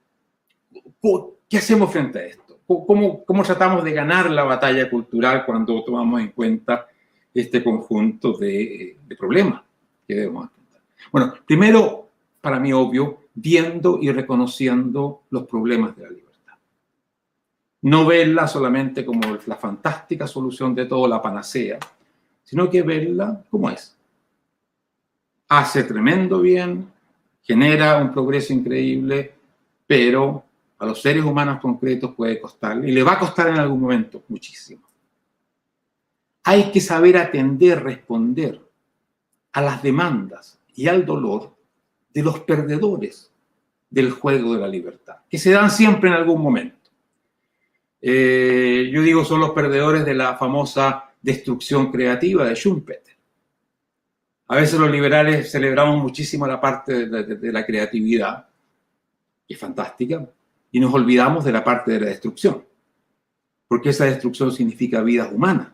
¿qué hacemos frente a esto? ¿Cómo tratamos de ganar la batalla cultural cuando tomamos en cuenta este conjunto de problemas que debemos afrontar? Bueno, primero, para mí obvio, viendo y reconociendo los problemas de la libertad. No verla solamente como la fantástica solución de todo, la panacea, sino que verla como es. Hace tremendo bien, genera un progreso increíble, pero a los seres humanos concretos puede costar, y le va a costar en algún momento muchísimo. Hay que saber atender, responder a las demandas y al dolor de los perdedores del juego de la libertad, que se dan siempre en algún momento. Yo digo, son los perdedores de la famosa destrucción creativa de Schumpeter. A veces los liberales celebramos muchísimo la parte de la creatividad, que es fantástica, y nos olvidamos de la parte de la destrucción, porque esa destrucción significa vidas humanas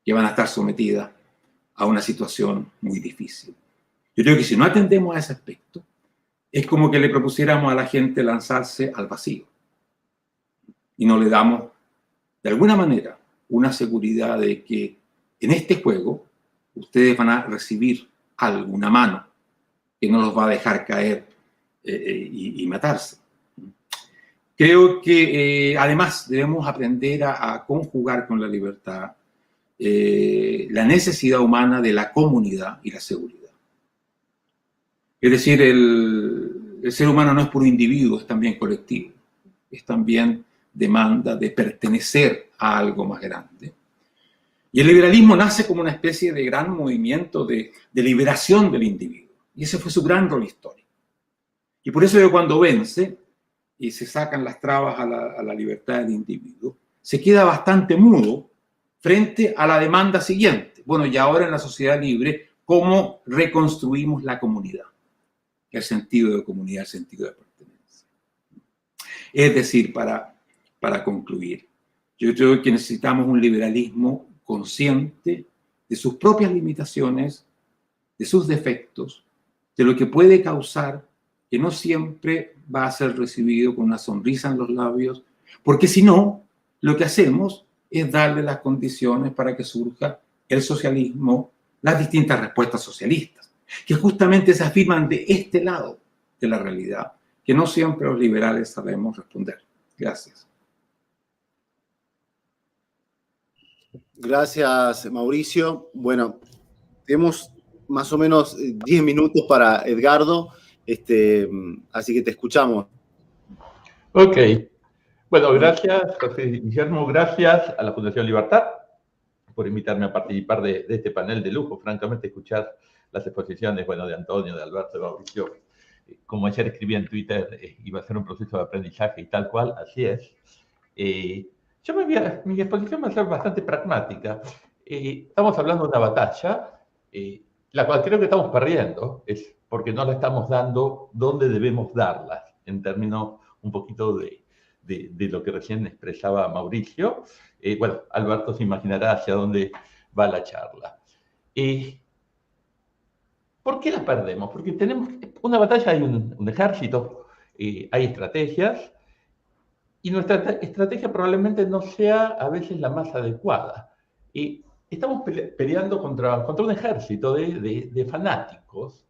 que van a estar sometidas a una situación muy difícil. Yo creo que si no atendemos a ese aspecto, es como que le propusiéramos a la gente lanzarse al vacío y no le damos, de alguna manera, una seguridad de que en este juego ustedes van a recibir alguna mano que no los va a dejar caer y matarse. Creo que además debemos aprender a conjugar con la libertad la necesidad humana de la comunidad y la seguridad. Es decir, el ser humano no es puro individuo, es también colectivo, es también demanda de pertenecer a algo más grande. Y el liberalismo nace como una especie de gran movimiento de liberación del individuo. Y ese fue su gran rol histórico. Y por eso cuando vence y se sacan las trabas a la libertad del individuo, se queda bastante mudo frente a la demanda siguiente. Bueno, y ahora en la sociedad libre, ¿cómo reconstruimos la comunidad? El sentido de comunidad, el sentido de pertenencia. Es decir, para concluir, yo creo que necesitamos un liberalismo consciente de sus propias limitaciones, de sus defectos, de lo que puede causar que no siempre va a ser recibido con una sonrisa en los labios, porque si no, lo que hacemos es darle las condiciones para que surja el socialismo, las distintas respuestas socialistas, que justamente se afirman de este lado de la realidad, que no siempre los liberales sabemos responder. Gracias. Gracias, Mauricio. Bueno, tenemos más o menos 10 minutos para Edgardo. Así que te escuchamos. Ok. Bueno, gracias, José Guillermo, gracias a la Fundación Libertad por invitarme a participar de este panel de lujo. Francamente, escuchar las exposiciones, bueno, de Antonio, de Alberto, de Mauricio, como ayer escribí en Twitter, iba a ser un proceso de aprendizaje y tal cual, así es. Mi exposición va a ser bastante pragmática. Estamos hablando de una batalla, la cual creo que estamos perdiendo, es porque no la estamos dando donde debemos darlas, en términos un poquito de lo que recién expresaba Mauricio. Bueno, Alberto se imaginará hacia dónde va la charla. ¿Por qué la perdemos? Porque tenemos una batalla, hay un ejército, hay estrategias, y nuestra estrategia probablemente no sea a veces la más adecuada. Estamos peleando contra un ejército de fanáticos.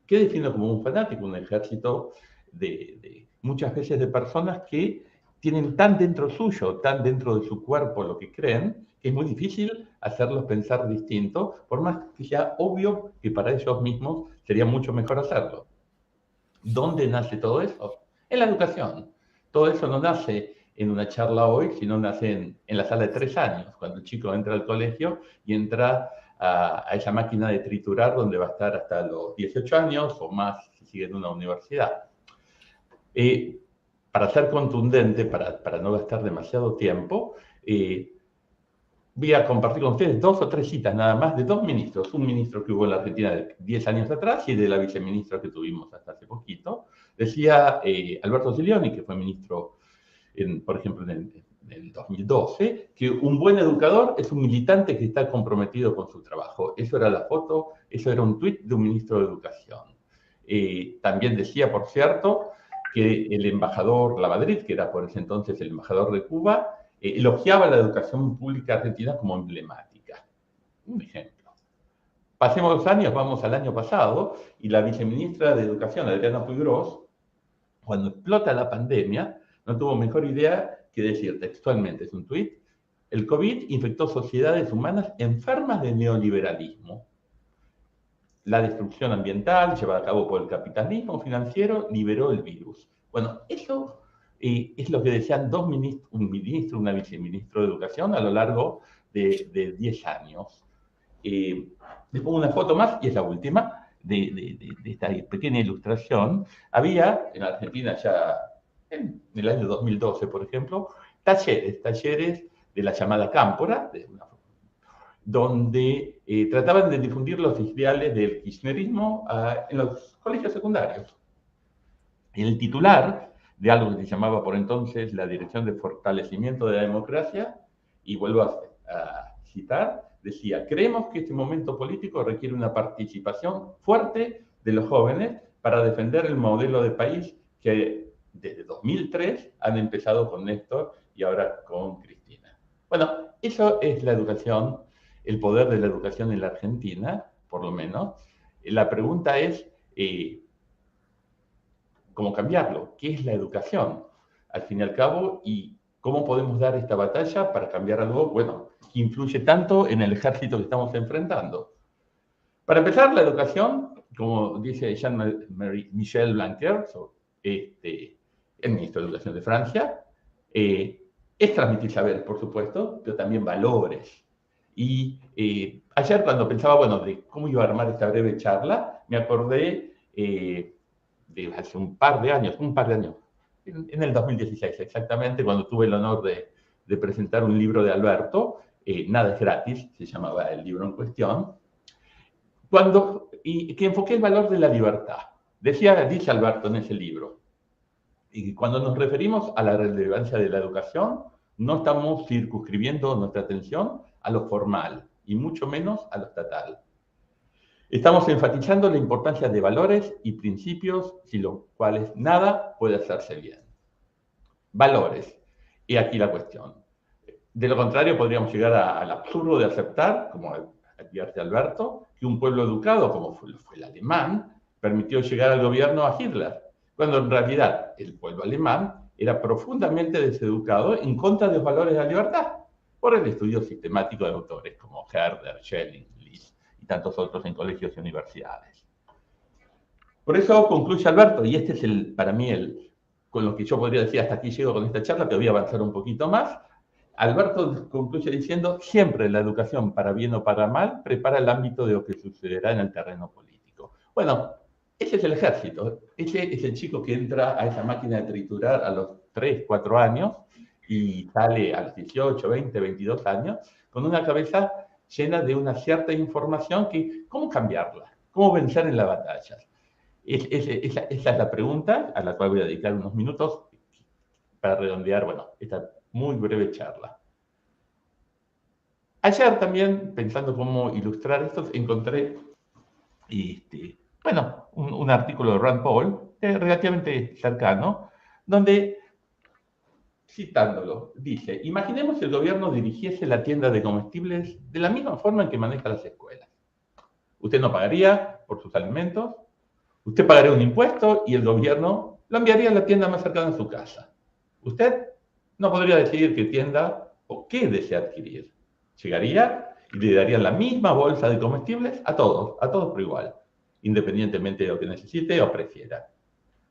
¿Qué defino como un fanático? Un ejército de muchas veces de personas que tienen tan dentro suyo, tan dentro de su cuerpo lo que creen, que es muy difícil hacerlos pensar distinto, por más que sea obvio que para ellos mismos sería mucho mejor hacerlo. ¿Dónde nace todo eso? En la educación. Todo eso no nace en una charla hoy, sino nace en la sala de 3 años, cuando el chico entra al colegio y entra a esa máquina de triturar donde va a estar hasta los 18 años o más si sigue en una universidad. Para ser contundente, para no gastar demasiado tiempo, voy a compartir con ustedes 2 o 3 citas nada más de 2 ministros. Un ministro que hubo en la Argentina de 10 años atrás y de la viceministra que tuvimos hasta hace poquito. Decía Alberto Zilioni, que fue ministro, por ejemplo, en el 2012, que un buen educador es un militante que está comprometido con su trabajo. Eso era la foto, eso era un tuit de un ministro de Educación. También decía, por cierto, que el embajador Lamadrid, que era por ese entonces el embajador de Cuba, elogiaba la educación pública argentina como emblemática. Un ejemplo. Pasemos 2 años, vamos al año pasado, y la viceministra de Educación, Adriana Puigros, cuando explota la pandemia, no tuvo mejor idea que decir textualmente, es un tuit, el COVID infectó sociedades humanas enfermas de neoliberalismo. La destrucción ambiental llevada a cabo por el capitalismo financiero liberó el virus. Bueno, eso es lo que decían 2 ministros, un ministro y una viceministra de Educación a lo largo de 10 años. Les pongo una foto más, y es la última, de esta pequeña ilustración. Había en Argentina ya en el año 2012, por ejemplo, talleres de la llamada Cámpora, donde trataban de difundir los ideales del kirchnerismo en los colegios secundarios. El titular de algo que se llamaba por entonces la Dirección de Fortalecimiento de la Democracia, y vuelvo a citar, decía, creemos que este momento político requiere una participación fuerte de los jóvenes para defender el modelo de país que desde 2003 han empezado con Néstor y ahora con Cristina. Bueno, eso es la educación, el poder de la educación en la Argentina, por lo menos. La pregunta es, ¿cómo cambiarlo? ¿Qué es la educación? Al fin y al cabo, ¿y cómo podemos dar esta batalla para cambiar algo, bueno, que influye tanto en el ejército que estamos enfrentando? Para empezar, la educación, como dice Jean-Marie Michel Blanquer, el ministro de Educación de Francia, es transmitir saber, por supuesto, pero también valores. Y ayer cuando pensaba, bueno, de cómo iba a armar esta breve charla, me acordé de hace un par de años, en el 2016 exactamente, cuando tuve el honor de presentar un libro de Alberto, Nada es gratis, se llamaba el libro en cuestión, que enfoqué el valor de la libertad. Dice Alberto en ese libro, y cuando nos referimos a la relevancia de la educación, no estamos circunscribiendo nuestra atención a lo formal, y mucho menos a lo estatal. Estamos enfatizando la importancia de valores y principios sin los cuales nada puede hacerse bien. Valores. Y aquí la cuestión. De lo contrario, podríamos llegar al absurdo de aceptar, como advierte Alberto, que un pueblo educado, como fue el alemán, permitió llegar al gobierno a Hitler, cuando en realidad el pueblo alemán era profundamente deseducado en contra de los valores de la libertad, por el estudio sistemático de autores como Herder, Schelling, Lis y tantos otros en colegios y universidades. Por eso concluye Alberto, y este es para mí con lo que yo podría decir, hasta aquí llego con esta charla, pero voy a avanzar un poquito más. Alberto concluye diciendo, siempre la educación, para bien o para mal, prepara el ámbito de lo que sucederá en el terreno político. Bueno, ese es el ejército, ese es el chico que entra a esa máquina de triturar a los 3, 4 años y sale a los 18, 20, 22 años con una cabeza llena de una cierta información que, ¿cómo cambiarla? ¿Cómo vencer en la batalla? Esa es la pregunta a la cual voy a dedicar unos minutos para redondear, bueno, esta muy breve charla. Ayer también, pensando cómo ilustrar esto, encontré bueno, un artículo de Rand Paul, relativamente cercano, donde, citándolo, dice, imaginemos si el gobierno dirigiese la tienda de comestibles de la misma forma en que maneja las escuelas. Usted no pagaría por sus alimentos, usted pagaría un impuesto y el gobierno lo enviaría a la tienda más cercana a su casa. Usted no podría decidir qué tienda o qué desea adquirir. Llegaría y le darían la misma bolsa de comestibles a todos por igual, independientemente de lo que necesite o prefiera.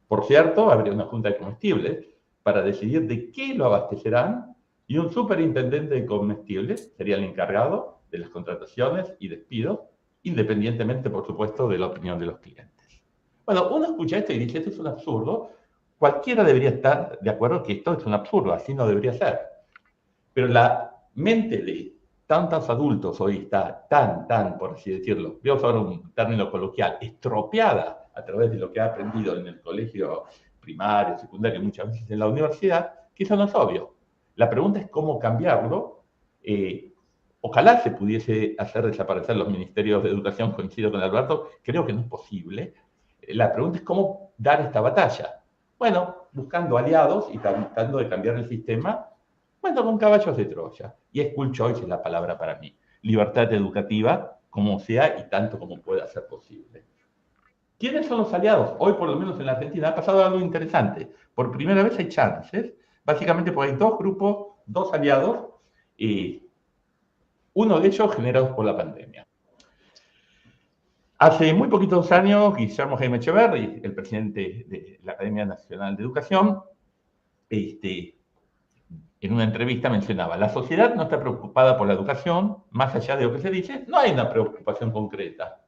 Por cierto, habría una junta de comestibles para decidir de qué lo abastecerán y un superintendente de comestibles sería el encargado de las contrataciones y despidos, independientemente, por supuesto, de la opinión de los clientes. Bueno, uno escucha esto y dice, esto es un absurdo. Cualquiera debería estar de acuerdo que esto es un absurdo, así no debería ser. Pero la mente de tantos adultos hoy está tan, por así decirlo, voy a usar un término coloquial, estropeada a través de lo que ha aprendido en el colegio primario, secundario, muchas veces en la universidad, que eso no es obvio. La pregunta es cómo cambiarlo. Ojalá se pudiese hacer desaparecer los ministerios de educación, coincido con Alberto, creo que no es posible. La pregunta es cómo dar esta batalla. Bueno, buscando aliados y tratando de cambiar el sistema, bueno, con caballos de Troya. Y school choice es la palabra para mí. Libertad educativa, como sea y tanto como pueda ser posible. ¿Quiénes son los aliados? Hoy, por lo menos en la Argentina, ha pasado algo interesante. Por primera vez hay chances, básicamente porque hay dos grupos, dos aliados, y uno de ellos generados por la pandemia. Hace muy poquitos años, Guillermo Jaime Echeverri, el presidente de la Academia Nacional de Educación, en una entrevista mencionaba, la sociedad no está preocupada por la educación, más allá de lo que se dice, no hay una preocupación concreta.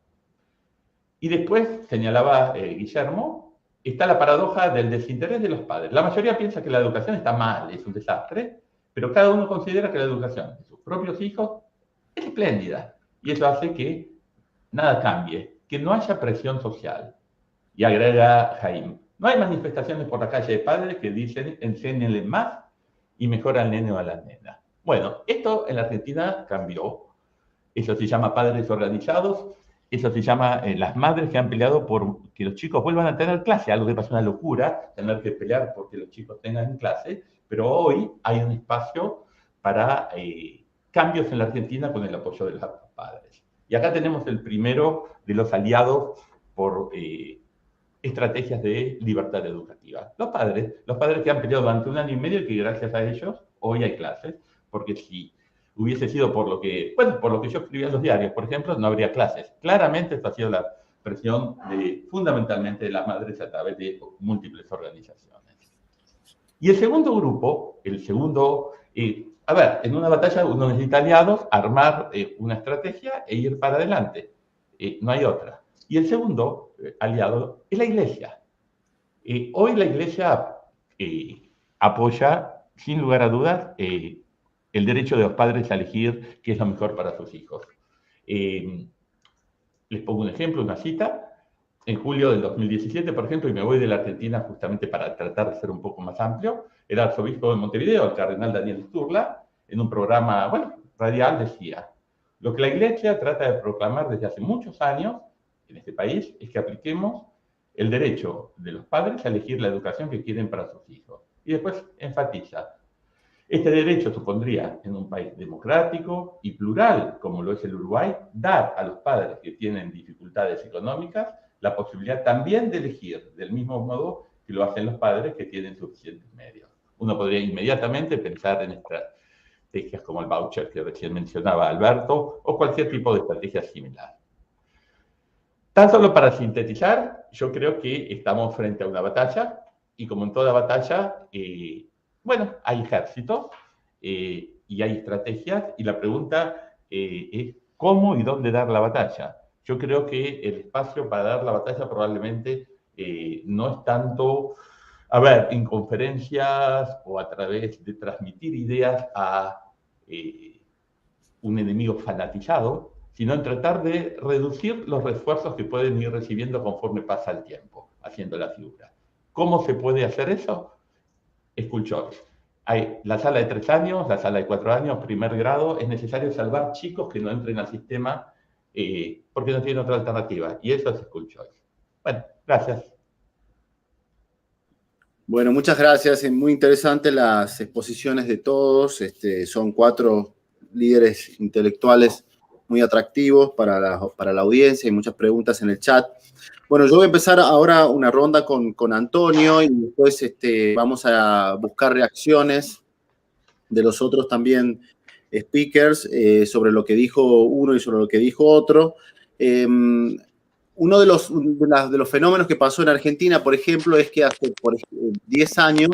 Y después, señalaba Guillermo, está la paradoja del desinterés de los padres. La mayoría piensa que la educación está mal, es un desastre, pero cada uno considera que la educación de sus propios hijos es espléndida. Y eso hace que nada cambie, que no haya presión social. Y agrega Jaime, no hay manifestaciones por la calle de padres que dicen enséñenle más y mejor al nene o a la nena. Bueno, esto en la Argentina cambió. Eso se llama padres organizados, eso se llama las madres que han peleado por que los chicos vuelvan a tener clase, algo que parece una locura, tener que pelear porque los chicos tengan clase, pero hoy hay un espacio para cambios en la Argentina con el apoyo de los padres. Y acá tenemos el primero de los aliados por estrategias de libertad educativa. Los padres que han peleado durante 1 año y medio y que gracias a ellos hoy hay clases, porque si hubiese sido por lo que yo escribía en los diarios, por ejemplo, no habría clases. Claramente esto ha sido la presión fundamentalmente de las madres a través de múltiples organizaciones. Y el segundo grupo, a ver, en una batalla uno necesita aliados, armar una estrategia e ir para adelante. No hay otra. Y el segundo aliado es la Iglesia. Hoy la Iglesia apoya, sin lugar a dudas, el derecho de los padres a elegir qué es lo mejor para sus hijos. Les pongo un ejemplo, una cita. En julio del 2017, por ejemplo, y me voy de la Argentina justamente para tratar de ser un poco más amplio, el arzobispo de Montevideo, el cardenal Daniel Sturla, en un programa radial decía, lo que la Iglesia trata de proclamar desde hace muchos años en este país es que apliquemos el derecho de los padres a elegir la educación que quieren para sus hijos. Y después enfatiza, este derecho supondría, en un país democrático y plural como lo es el Uruguay, dar a los padres que tienen dificultades económicas la posibilidad también de elegir del mismo modo que lo hacen los padres que tienen suficientes medios. Uno podría inmediatamente pensar en estrategias como el voucher, que recién mencionaba Alberto, o cualquier tipo de estrategia similar. Tan solo para sintetizar, yo creo que estamos frente a una batalla y como en toda batalla, bueno, hay ejércitos y hay estrategias y la pregunta es cómo y dónde dar la batalla. Yo creo que el espacio para dar la batalla probablemente no es tanto, a ver, en conferencias o a través de transmitir ideas a un enemigo fanatizado, sino en tratar de reducir los refuerzos que pueden ir recibiendo conforme pasa el tiempo, haciendo la figura. ¿Cómo se puede hacer eso? School choice. Hay la sala de 3 años, la sala de 4 años, primer grado, es necesario salvar chicos que no entren al sistema porque no tienen otra alternativa. Y eso es school choice. Bueno, gracias. Bueno, muchas gracias. Es muy interesante las exposiciones de todos. Son 4 líderes intelectuales muy atractivos para la audiencia y muchas preguntas en el chat. Bueno, yo voy a empezar ahora una ronda con Antonio y después vamos a buscar reacciones de los otros también speakers sobre lo que dijo uno y sobre lo que dijo otro. Uno de los fenómenos que pasó en Argentina, por ejemplo, es que hace 10 años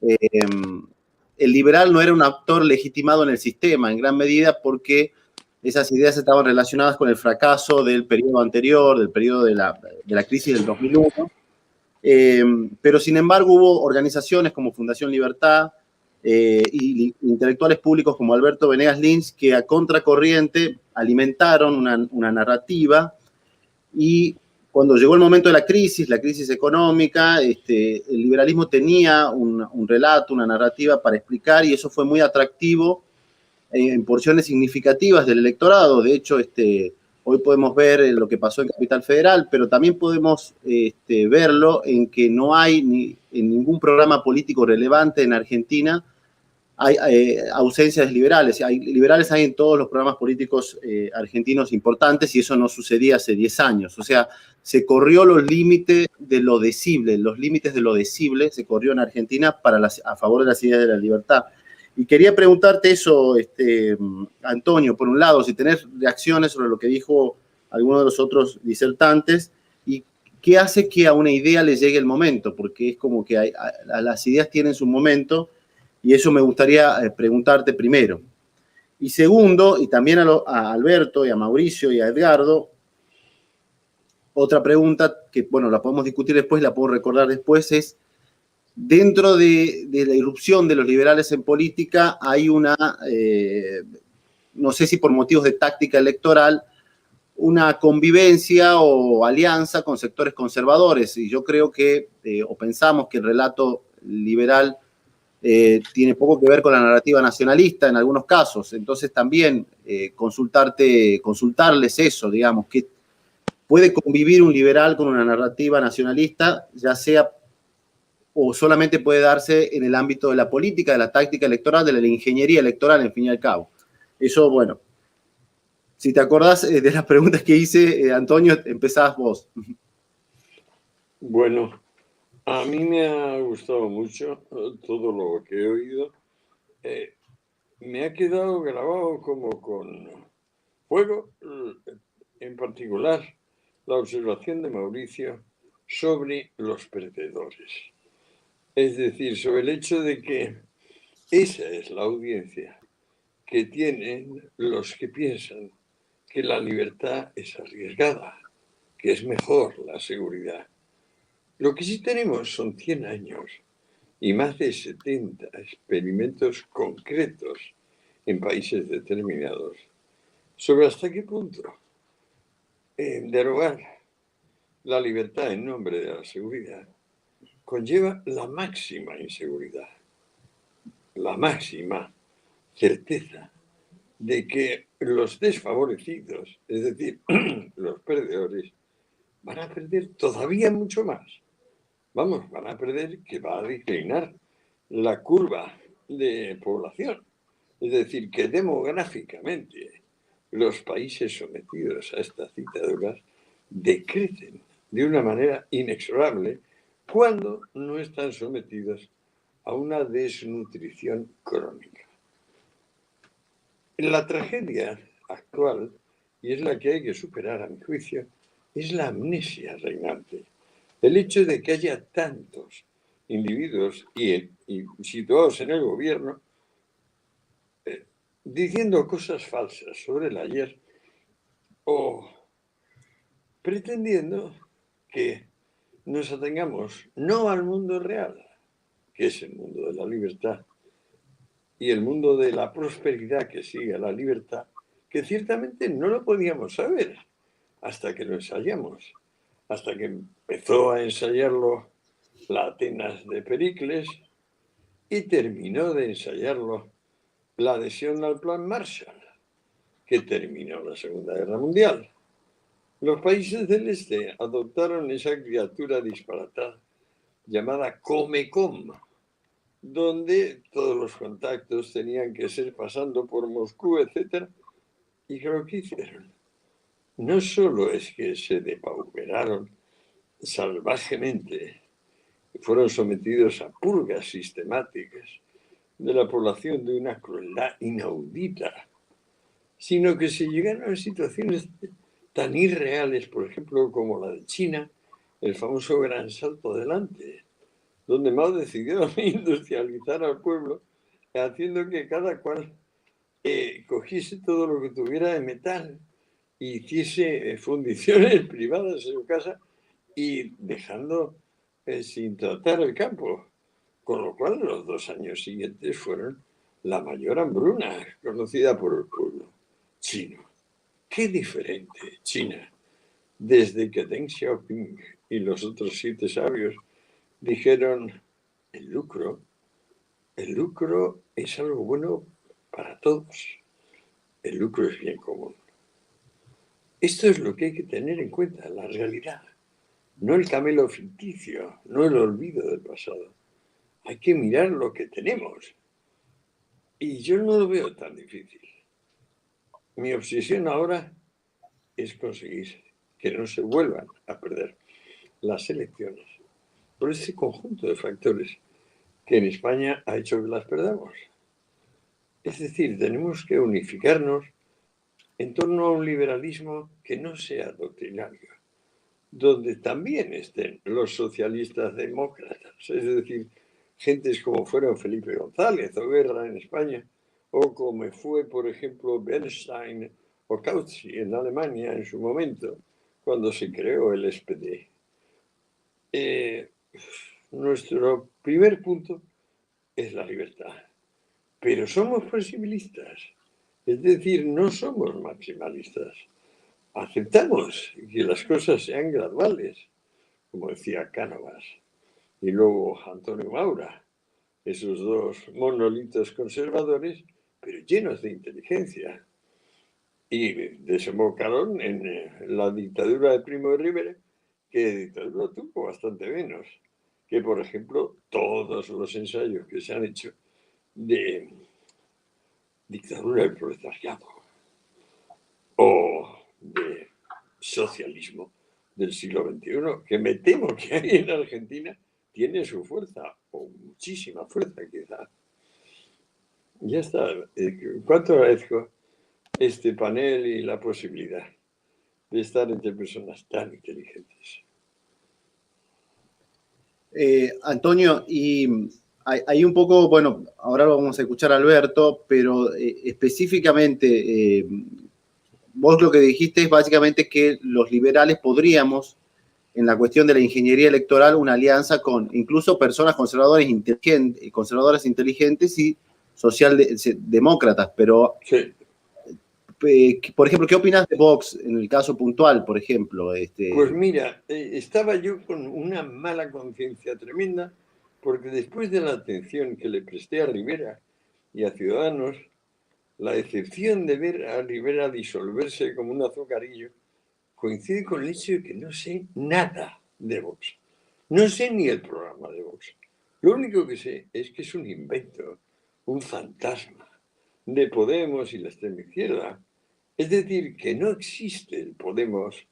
el liberal no era un actor legitimado en el sistema, en gran medida porque esas ideas estaban relacionadas con el fracaso del periodo anterior, del periodo de la crisis del 2001. Pero, sin embargo, hubo organizaciones como Fundación Libertad y intelectuales públicos como Alberto Venegas Lins que a contracorriente alimentaron una narrativa y cuando llegó el momento de la crisis económica, el liberalismo tenía un relato, una narrativa para explicar y eso fue muy atractivo en porciones significativas del electorado. De hecho, hoy podemos ver lo que pasó en Capital Federal, pero también podemos verlo en que no hay en ningún programa político relevante en Argentina hay ausencias de liberales. Liberales hay en todos los programas políticos argentinos importantes y eso no sucedía hace 10 años. O sea, se corrió los límites de lo decible, los límites de lo decible se corrió en Argentina a favor de las ideas de la libertad. Y quería preguntarte eso, Antonio, por un lado, si tenés reacciones sobre lo que dijo alguno de los otros disertantes y qué hace que a una idea le llegue el momento, porque es como que las ideas tienen su momento y eso me gustaría preguntarte primero. Y segundo, y también a Alberto y a Mauricio y a Edgardo, otra pregunta que, bueno, la podemos discutir después, la puedo recordar después, es dentro de la irrupción de los liberales en política hay no sé si por motivos de táctica electoral, una convivencia o alianza con sectores conservadores. Y yo creo que, o pensamos que el relato liberal tiene poco que ver con la narrativa nacionalista en algunos casos. Entonces también consultarles eso, digamos, que puede convivir un liberal con una narrativa nacionalista, ya sea o solamente puede darse en el ámbito de la política, de la táctica electoral, de la ingeniería electoral, en fin y al cabo. Eso, bueno, si te acordás de las preguntas que hice, Antonio, empezás vos. Bueno, a mí me ha gustado mucho todo lo que he oído. Me ha quedado grabado como con fuego, en particular, la observación de Mauricio sobre los perdedores. Es decir, sobre el hecho de que esa es la audiencia que tienen los que piensan que la libertad es arriesgada, que es mejor la seguridad. Lo que sí tenemos son 100 años y más de 70 experimentos concretos en países determinados sobre hasta qué punto derogar la libertad en nombre de la seguridad conlleva la máxima inseguridad, la máxima certeza de que los desfavorecidos, es decir, los perdedores, van a perder todavía mucho más. Vamos, van a perder que va a declinar la curva de población. Es decir, que demográficamente los países sometidos a estas dictaduras decrecen de una manera inexorable cuando no están sometidos a una desnutrición crónica. La tragedia actual, y es la que hay que superar a mi juicio, es la amnesia reinante. El hecho de que haya tantos individuos y situados en el gobierno diciendo cosas falsas sobre el ayer o pretendiendo que nos atengamos no al mundo real, que es el mundo de la libertad, y el mundo de la prosperidad que sigue a la libertad, que ciertamente no lo podíamos saber hasta que lo ensayamos, hasta que empezó a ensayarlo la Atenas de Pericles y terminó de ensayarlo la adhesión al Plan Marshall, que terminó la Segunda Guerra Mundial. Los países del Este adoptaron esa criatura disparatada llamada Comecom, donde todos los contactos tenían que ser pasando por Moscú, etc. Y lo que hicieron no solo es que se depauperaron salvajemente, fueron sometidos a purgas sistemáticas de la población de una crueldad inaudita, sino que se llegaron a situaciones tan irreales, por ejemplo, como la de China, el famoso gran salto adelante, donde Mao decidió industrializar al pueblo, haciendo que cada cual cogiese todo lo que tuviera de metal e hiciese fundiciones privadas en su casa y dejando sin tratar el campo. Con lo cual, los 2 años siguientes fueron la mayor hambruna conocida por el pueblo chino. Qué diferente China, desde que Deng Xiaoping y los otros 7 sabios dijeron el lucro es algo bueno para todos. El lucro es bien común. Esto es lo que hay que tener en cuenta, la realidad. No el camelo ficticio, no el olvido del pasado. Hay que mirar lo que tenemos. Y yo no lo veo tan difícil. Mi obsesión ahora es conseguir que no se vuelvan a perder las elecciones por ese conjunto de factores que en España ha hecho que las perdamos. Es decir, tenemos que unificarnos en torno a un liberalismo que no sea doctrinario, donde también estén los socialistas demócratas, es decir, gentes como fueron Felipe González o Guerra en España, o como fue, por ejemplo, Bernstein o Kautsky en Alemania en su momento, cuando se creó el SPD. Nuestro primer punto es la libertad, pero somos flexibilistas, es decir, no somos maximalistas. Aceptamos que las cosas sean graduales, como decía Cánovas, y luego Antonio Maura, esos 2 monolitos conservadores, pero llenos de inteligencia. Y desembocaron en la dictadura de Primo de Rivera, que dictadura tuvo bastante menos que, por ejemplo, todos los ensayos que se han hecho de dictadura del proletariado o de socialismo del siglo XXI, que me temo que hay en Argentina, tiene su fuerza, o muchísima fuerza quizá. Ya está. Cuánto agradezco este panel y la posibilidad de estar entre personas tan inteligentes. Antonio, y hay un poco, bueno, ahora lo vamos a escuchar a Alberto, pero específicamente, vos lo que dijiste es básicamente que los liberales podríamos, en la cuestión de la ingeniería electoral, una alianza con incluso personas conservadoras inteligentes y socialdemócratas, pero... Sí. Por ejemplo, ¿qué opinas de Vox en el caso puntual, por ejemplo? Pues mira, estaba yo con una mala conciencia tremenda, porque después de la atención que le presté a Rivera y a Ciudadanos, la decepción de ver a Rivera disolverse como un azucarillo coincide con el hecho de que no sé nada de Vox. No sé ni el programa de Vox. Lo único que sé es que es un invento, un fantasma de Podemos y la extrema izquierda. Es decir, que no existe el Podemos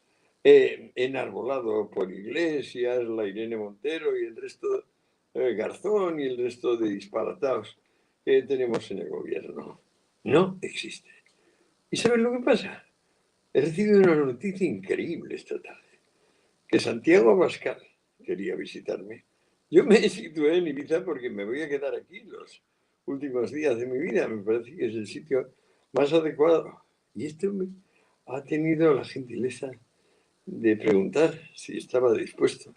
enarbolado por Iglesias, la Irene Montero y el resto, Garzón y el resto de disparatados que tenemos en el gobierno. No existe. ¿Y sabes lo que pasa? He recibido una noticia increíble esta tarde. que Santiago Abascal quería visitarme. Yo me situé en Ibiza porque me voy a quedar aquí los últimos días de mi vida. Me parece que es el sitio más adecuado. Y este hombre ha tenido la gentileza de preguntar si estaba dispuesto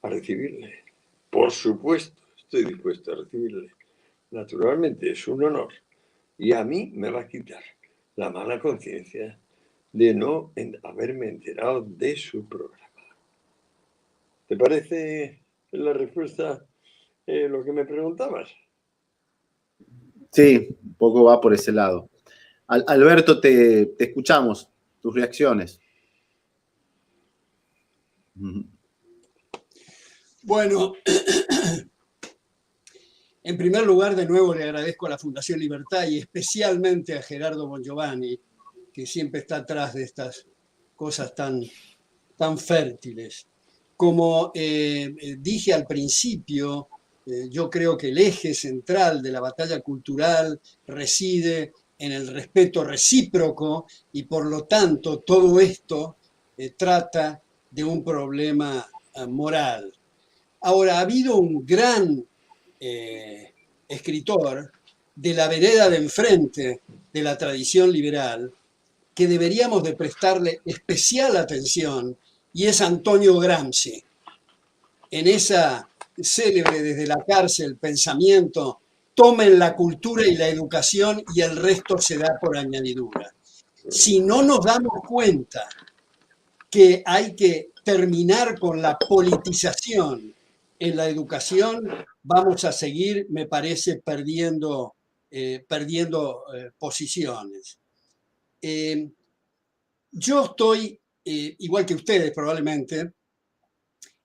a recibirle. Por supuesto, estoy dispuesto a recibirle. Naturalmente, es un honor. Y a mí me va a quitar la mala conciencia de no haberme enterado de su programa. ¿Te parece la respuesta lo que me preguntabas? Sí, un poco va por ese lado. Alberto, te escuchamos, tus reacciones. Bueno, en primer lugar, de nuevo le agradezco a la Fundación Libertad y especialmente a Gerardo Bongiovanni, que siempre está atrás de estas cosas tan fértiles. Como dije al principio, yo creo que el eje central de la batalla cultural reside en el respeto recíproco y por lo tanto todo esto trata de un problema moral. Ahora, ha habido un gran escritor de la vereda de enfrente de la tradición liberal que deberíamos de prestarle especial atención y es Antonio Gramsci. En esa célebre desde la cárcel pensamiento, tomen la cultura y la educación y el resto se da por añadidura. Si no nos damos cuenta que hay que terminar con la politización en la educación, vamos a seguir, me parece, perdiendo posiciones. Yo estoy, igual que ustedes probablemente,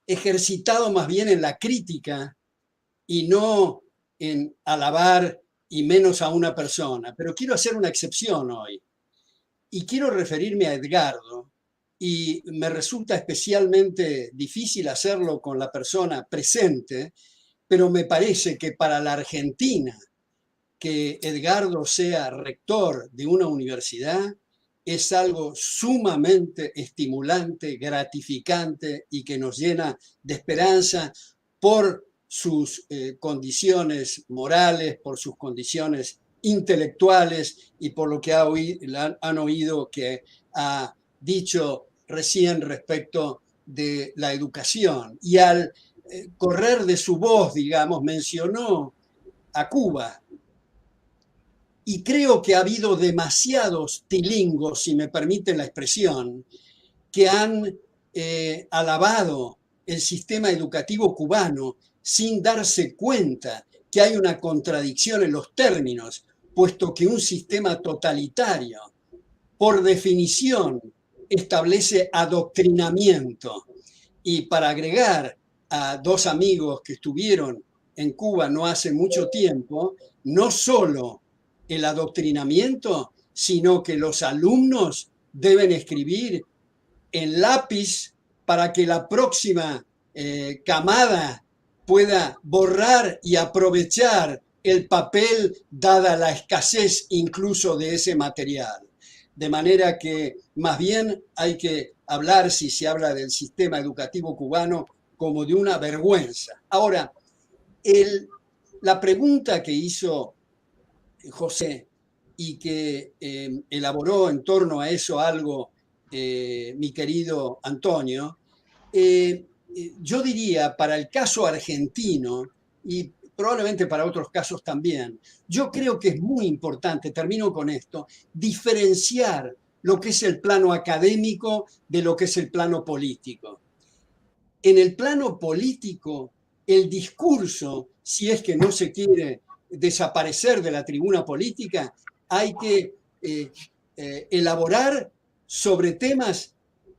ejercitado más bien en la crítica y no en alabar y menos a una persona, pero quiero hacer una excepción hoy y quiero referirme a Edgardo y me resulta especialmente difícil hacerlo con la persona presente, pero me parece que para la Argentina que Edgardo sea rector de una universidad es algo sumamente estimulante, gratificante y que nos llena de esperanza por sus condiciones morales, por sus condiciones intelectuales y por lo que han oído que ha dicho recién respecto de la educación. Y al correr de su voz, digamos, mencionó a Cuba. Y creo que ha habido demasiados tilingos, si me permiten la expresión, que han alabado el sistema educativo cubano sin darse cuenta que hay una contradicción en los términos, puesto que un sistema totalitario, por definición, establece adoctrinamiento. Y para agregar a dos amigos que estuvieron en Cuba no hace mucho tiempo, no solo el adoctrinamiento, sino que los alumnos deben escribir en lápiz para que la próxima camada pueda borrar y aprovechar el papel dada la escasez incluso de ese material. De manera que más bien hay que hablar, si se habla del sistema educativo cubano, como de una vergüenza. Ahora, la pregunta que hizo José y que elaboró en torno a eso algo mi querido Antonio, yo diría para el caso argentino y probablemente para otros casos también, yo creo que es muy importante, termino con esto, diferenciar lo que es el plano académico de lo que es el plano político. En el plano político, el discurso, si es que no se quiere desaparecer de la tribuna política, hay que elaborar sobre temas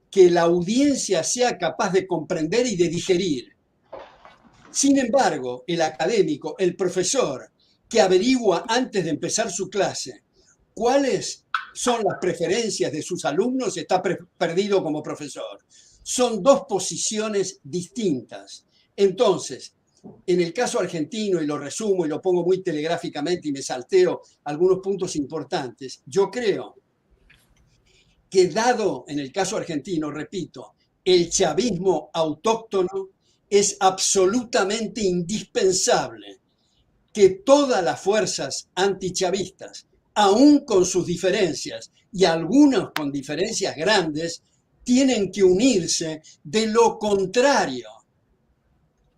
que la audiencia sea capaz de comprender y de digerir. Sin embargo, el académico, el profesor, que averigua antes de empezar su clase cuáles son las preferencias de sus alumnos, está perdido como profesor. Son dos posiciones distintas. Entonces, en el caso argentino, y lo resumo y lo pongo muy telegráficamente y me salteo algunos puntos importantes, yo creo que dado en el caso argentino, repito, el chavismo autóctono, es absolutamente indispensable que todas las fuerzas antichavistas, aún con sus diferencias y algunas con diferencias grandes, tienen que unirse. De lo contrario,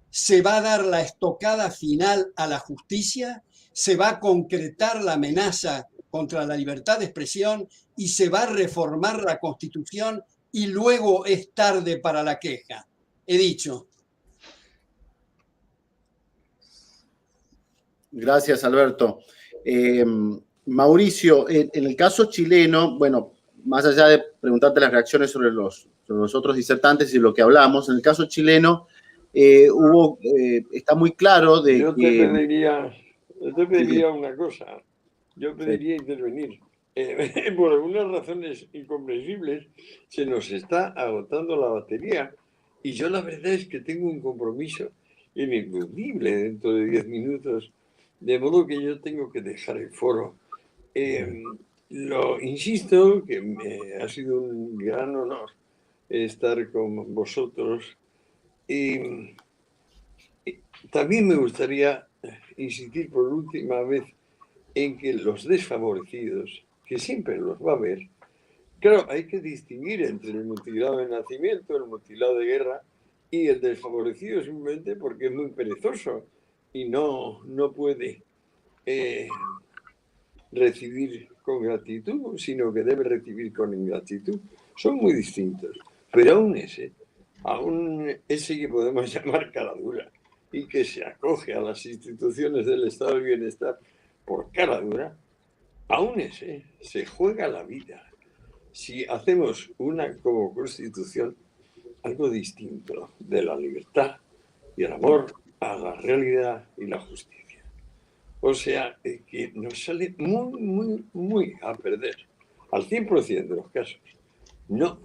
se va a dar la estocada final a la justicia, se va a concretar la amenaza contra la libertad de expresión y se va a reformar la Constitución y luego es tarde para la queja. He dicho. Gracias, Alberto. Mauricio, en el caso chileno, bueno, más allá de preguntarte las reacciones sobre los otros disertantes y lo que hablamos, en el caso chileno está muy claro de yo te pediría una cosa. Yo pediría intervenir. Por algunas razones incomprensibles se nos está agotando la batería y yo la verdad es que tengo un compromiso ineludible dentro de 10 minutos, de modo que yo tengo que dejar el foro. Insisto que me ha sido un gran honor estar con vosotros y también me gustaría insistir por última vez en que los desfavorecidos, que siempre los va a haber, claro, hay que distinguir entre el mutilado de nacimiento, el mutilado de guerra y el desfavorecido simplemente porque es muy perezoso y no puede recibir con gratitud, sino que debe recibir con ingratitud. Son muy distintos, pero aún ese que podemos llamar cara dura y que se acoge a las instituciones del estado del bienestar por cara dura, aún ese se juega la vida. Si hacemos como constitución algo distinto de la libertad y el amor a la realidad y la justicia. O sea, que nos sale muy, muy, muy a perder, al 100% de los casos. No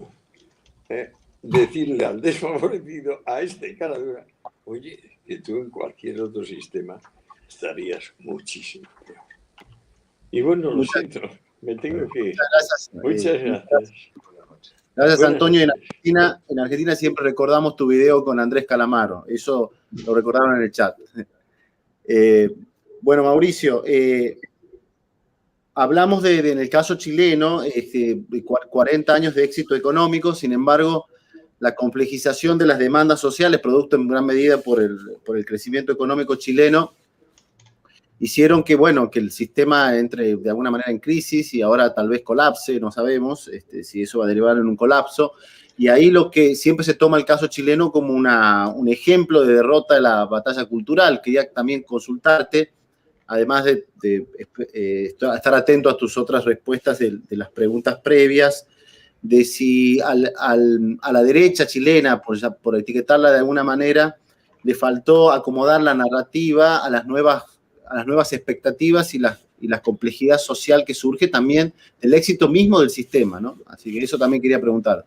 decirle al desfavorecido, a este cara dura, oye, que tú en cualquier otro sistema estarías muchísimo peor. Y bueno, lo siento, me tengo que... Muchas gracias. Gracias, Antonio. En Argentina siempre recordamos tu video con Andrés Calamaro. Eso lo recordaron en el chat. Bueno, Mauricio, hablamos en el caso chileno, de 40 años de éxito económico, sin embargo, la complejización de las demandas sociales, producto en gran medida por el crecimiento económico chileno, hicieron que el sistema entre de alguna manera en crisis y ahora tal vez colapse, no sabemos si eso va a derivar en un colapso. Y ahí lo que siempre se toma el caso chileno como un ejemplo de derrota de la batalla cultural. Quería también consultarte, además de estar atento a tus otras respuestas de las preguntas previas, de si a la derecha chilena, por etiquetarla de alguna manera, le faltó acomodar la narrativa a las nuevas expectativas y la complejidad social que surge también del éxito mismo del sistema, ¿no? Así que eso también quería preguntar.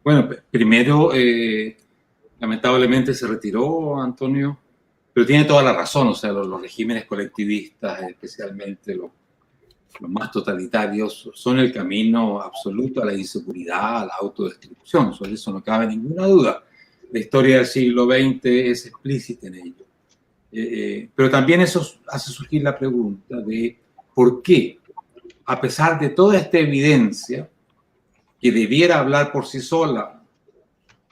Bueno, primero, lamentablemente se retiró Antonio, pero tiene toda la razón. O sea, los regímenes colectivistas, especialmente los más totalitarios, son el camino absoluto a la inseguridad, a la autodestrucción. Sobre eso no cabe ninguna duda. La historia del siglo XX es explícita en ello. Pero también eso hace surgir la pregunta de por qué, a pesar de toda esta evidencia, que debiera hablar por sí sola,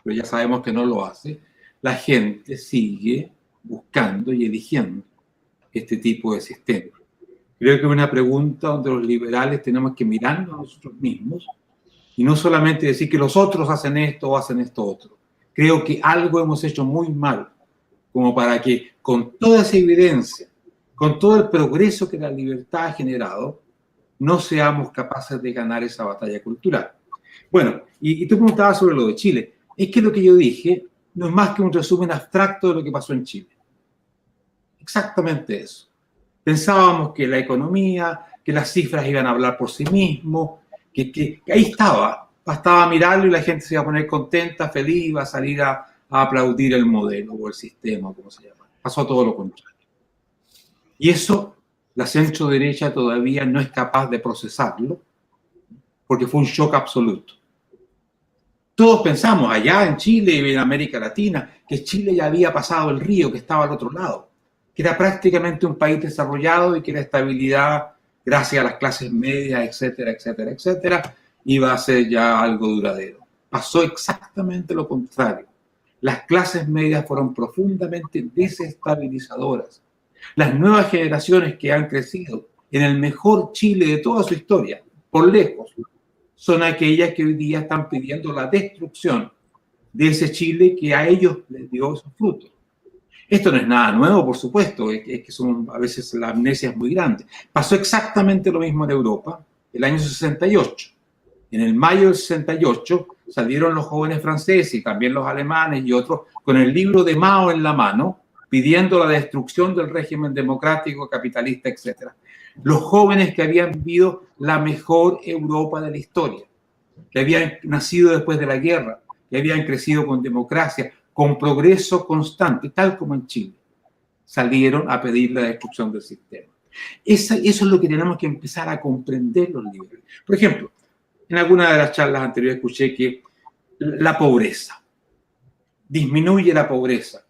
pero ya sabemos que no lo hace, la gente sigue buscando y eligiendo este tipo de sistema. Creo que es una pregunta donde los liberales tenemos que mirarnos a nosotros mismos y no solamente decir que los otros hacen esto o hacen esto otro. Creo que algo hemos hecho muy mal, como para que con toda esa evidencia, con todo el progreso que la libertad ha generado, no seamos capaces de ganar esa batalla cultural. Bueno, y tú preguntabas sobre lo de Chile. Es que lo que yo dije no es más que un resumen abstracto de lo que pasó en Chile. Exactamente eso. Pensábamos que la economía, que las cifras iban a hablar por sí mismos, que ahí estaba. Bastaba mirarlo y la gente se iba a poner contenta, feliz, iba a salir a aplaudir el modelo o el sistema, como se llama. Pasó todo lo contrario. Y eso la centro derecha todavía no es capaz de procesarlo, porque fue un shock absoluto. Todos pensamos allá en Chile y en América Latina que Chile ya había pasado el río, que estaba al otro lado, que era prácticamente un país desarrollado y que la estabilidad, gracias a las clases medias, etcétera, etcétera, etcétera, iba a ser ya algo duradero. Pasó exactamente lo contrario. Las clases medias fueron profundamente desestabilizadoras. Las nuevas generaciones que han crecido en el mejor Chile de toda su historia, por lejos, son aquellas que hoy día están pidiendo la destrucción de ese Chile que a ellos les dio esos frutos. Esto no es nada nuevo, por supuesto, es que a veces la amnesia es muy grande. Pasó exactamente lo mismo en Europa, el año 68. En el mayo del 68 salieron los jóvenes franceses y también los alemanes y otros con el libro de Mao en la mano, pidiendo la destrucción del régimen democrático, capitalista, etc. Los jóvenes que habían vivido la mejor Europa de la historia, que habían nacido después de la guerra, que habían crecido con democracia, con progreso constante, tal como en Chile, salieron a pedir la destrucción del sistema. Eso es lo que tenemos que empezar a comprender los liberales. Por ejemplo, en alguna de las charlas anteriores escuché que la pobreza, disminuye la pobreza.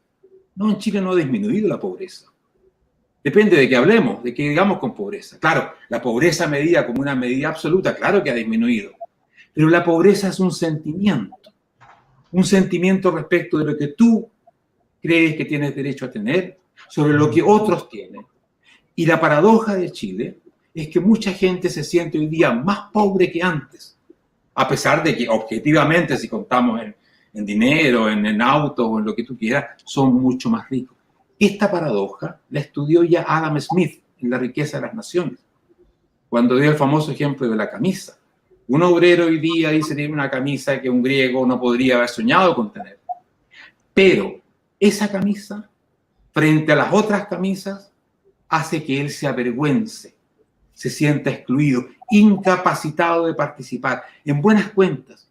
No, en Chile no ha disminuido la pobreza. Depende de qué hablemos, de qué digamos con pobreza. Claro, la pobreza medida como una medida absoluta, claro que ha disminuido. Pero la pobreza es un sentimiento respecto de lo que tú crees que tienes derecho a tener, sobre lo que otros tienen. Y la paradoja de Chile es que mucha gente se siente hoy día más pobre que antes, a pesar de que objetivamente, si contamos en dinero, en autos o en lo que tú quieras, son mucho más ricos. Esta paradoja la estudió ya Adam Smith en La riqueza de las naciones, cuando dio el famoso ejemplo de la camisa. Un obrero hoy día dice tiene una camisa que un griego no podría haber soñado con tener. Pero esa camisa, frente a las otras camisas, hace que él se avergüence, se sienta excluido, incapacitado de participar. En buenas cuentas,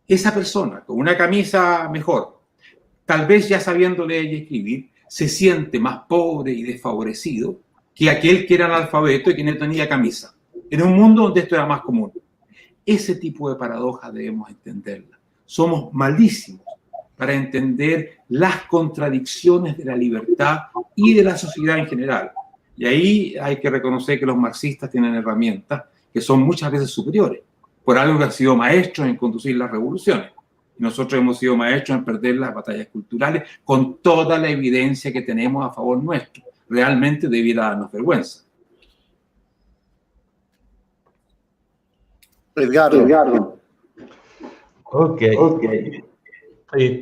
esa persona con una camisa mejor, tal vez ya sabiendo leer y escribir, se siente más pobre y desfavorecido que aquel que era analfabeto y que no tenía camisa, en un mundo donde esto era más común. Ese tipo de paradoja debemos entenderla. Somos malísimos para entender las contradicciones de la libertad y de la sociedad en general. Y ahí hay que reconocer que los marxistas tienen herramientas que son muchas veces superiores, por algo que han sido maestros en conducir las revoluciones. Y nosotros hemos sido maestros en perder las batallas culturales con toda la evidencia que tenemos a favor nuestro. Realmente debiera darnos vergüenza. Edgardo. Ok.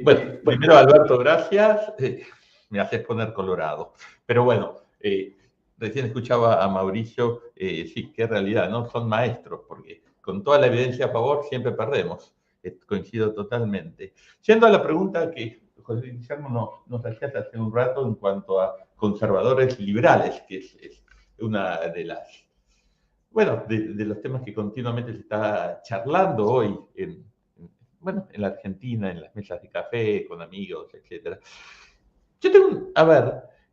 Bueno, primero, Alberto, gracias. Me haces poner colorado. Pero bueno, recién escuchaba a Mauricio, sí, qué realidad, ¿no? Son maestros, porque con toda la evidencia a favor siempre perdemos. Coincido totalmente. Yendo a la pregunta que José Guillermo nos hacía hace un rato en cuanto a conservadores liberales, que es una de las, bueno, de los temas que continuamente se está charlando hoy en la Argentina, en las mesas de café, con amigos, etc.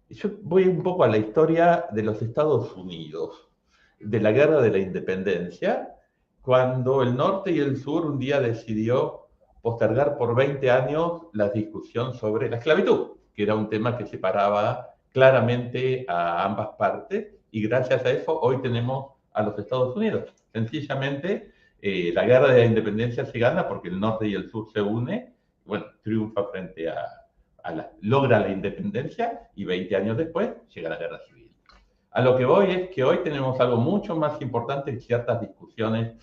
Yo voy un poco a la historia de los Estados Unidos, de la guerra de la independencia, cuando el norte y el sur un día decidió postergar por 20 años la discusión sobre la esclavitud, que era un tema que separaba claramente a ambas partes, y gracias a eso hoy tenemos a los Estados Unidos. Sencillamente, la guerra de la independencia se gana porque el norte y el sur se unen, bueno, triunfa frente logra la independencia y 20 años después llega la guerra civil. A lo que voy es que hoy tenemos algo mucho más importante en ciertas discusiones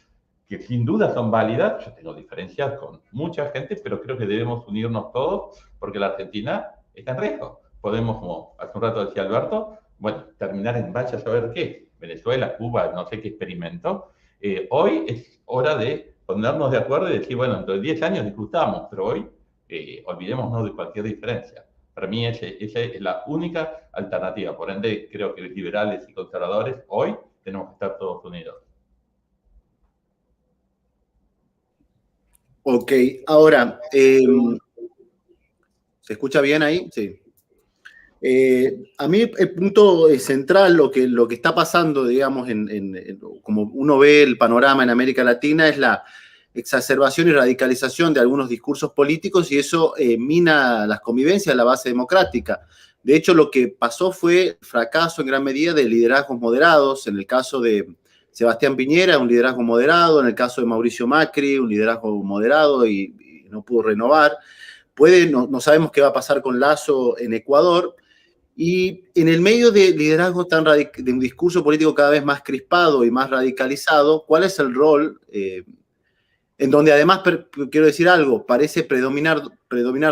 que sin duda son válidas. Yo tengo diferencias con mucha gente, pero creo que debemos unirnos todos porque la Argentina está en riesgo. Podemos, como hace un rato decía Alberto, bueno, terminar en vaya a saber qué. Venezuela, Cuba, no sé qué experimento. Hoy es hora de ponernos de acuerdo y decir, bueno, dentro de 10 años discutamos, pero hoy olvidémonos de cualquier diferencia. Para mí esa es la única alternativa. Por ende, creo que liberales y conservadores hoy tenemos que estar todos unidos. Ok, ahora, ¿se escucha bien ahí? Sí. A mí el punto central, lo que está pasando, digamos, como uno ve el panorama en América Latina, es exacerbación y radicalización de algunos discursos políticos y eso mina las convivencias de la base democrática. De hecho, lo que pasó fue fracaso en gran medida de liderazgos moderados. En el caso de Sebastián Piñera, un liderazgo moderado. En el caso de Mauricio Macri, un liderazgo moderado y no pudo renovar. No sabemos qué va a pasar con Lasso en Ecuador. Y en el medio de liderazgo de un discurso político cada vez más crispado y más radicalizado, ¿cuál es el rol? En donde además, quiero decir algo, parece predominar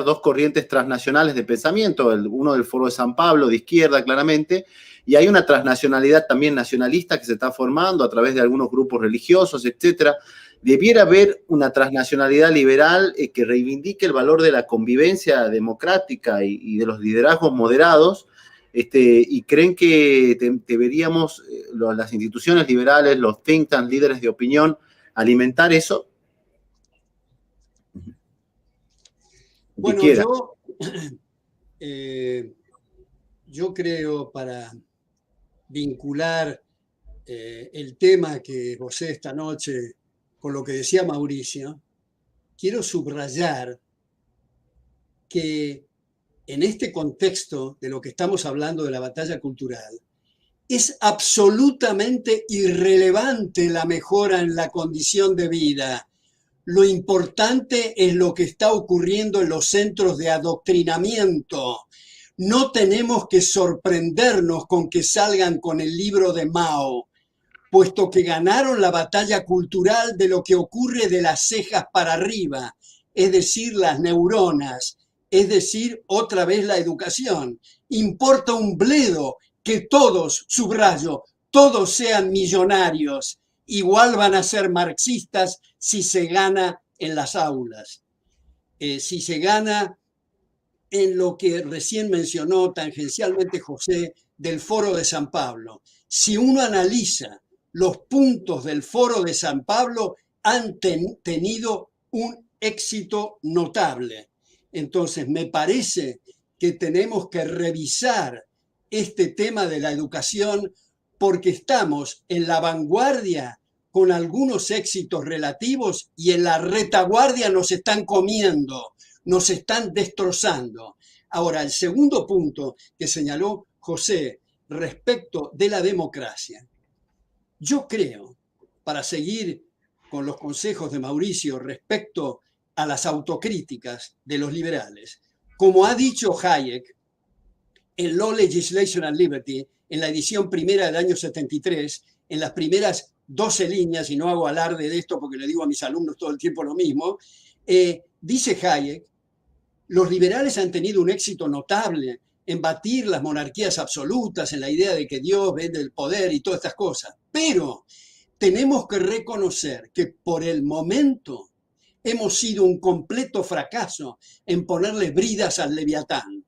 dos corrientes transnacionales de pensamiento, uno del Foro de San Pablo, de izquierda claramente, y hay una transnacionalidad también nacionalista que se está formando a través de algunos grupos religiosos, etcétera. Debiera haber una transnacionalidad liberal que reivindique el valor de la convivencia democrática y de los liderazgos moderados, y creen que deberíamos, las instituciones liberales, los think tanks, líderes de opinión, alimentar eso. Bueno, yo creo, para vincular el tema que José esta noche con lo que decía Mauricio, quiero subrayar que en este contexto de lo que estamos hablando de la batalla cultural, es absolutamente irrelevante la mejora en la condición de vida. Lo importante es lo que está ocurriendo en los centros de adoctrinamiento. No tenemos que sorprendernos con que salgan con el libro de Mao, puesto que ganaron la batalla cultural de lo que ocurre de las cejas para arriba, es decir, las neuronas, es decir, otra vez la educación. Importa un bledo que todos, subrayo, todos sean millonarios. Igual van a ser marxistas si se gana en las aulas, si se gana en lo que recién mencionó tangencialmente José del Foro de San Pablo. Si uno analiza los puntos del Foro de San Pablo, han tenido un éxito notable. Entonces, me parece que tenemos que revisar este tema de la educación porque estamos en la vanguardia con algunos éxitos relativos y en la retaguardia nos están comiendo, nos están destrozando. Ahora, el segundo punto que señaló José respecto de la democracia, yo creo, para seguir con los consejos de Mauricio respecto a las autocríticas de los liberales, como ha dicho Hayek en Law, Legislation and Liberty, en la edición primera del año 73, en las primeras 12 líneas, y no hago alarde de esto porque le digo a mis alumnos todo el tiempo lo mismo, dice Hayek, los liberales han tenido un éxito notable en batir las monarquías absolutas, en la idea de que Dios vende el poder y todas estas cosas, pero tenemos que reconocer que por el momento hemos sido un completo fracaso en ponerle bridas al Leviatán.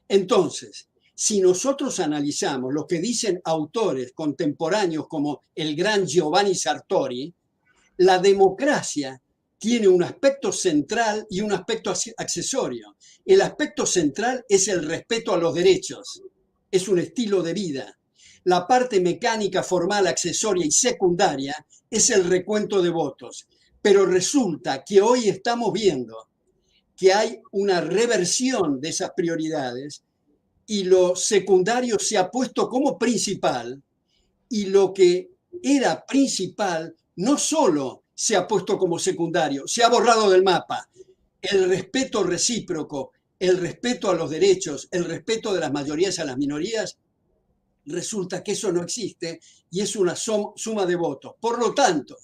Entonces, si nosotros analizamos lo que dicen autores contemporáneos como el gran Giovanni Sartori, la democracia tiene un aspecto central y un aspecto accesorio. El aspecto central es el respeto a los derechos, es un estilo de vida. La parte mecánica, formal, accesoria y secundaria es el recuento de votos. Pero resulta que hoy estamos viendo que hay una reversión de esas prioridades y lo secundario se ha puesto como principal y lo que era principal no solo se ha puesto como secundario, se ha borrado del mapa. El respeto recíproco, el respeto a los derechos, el respeto de las mayorías a las minorías, resulta que eso no existe y es una suma de votos. Por lo tanto,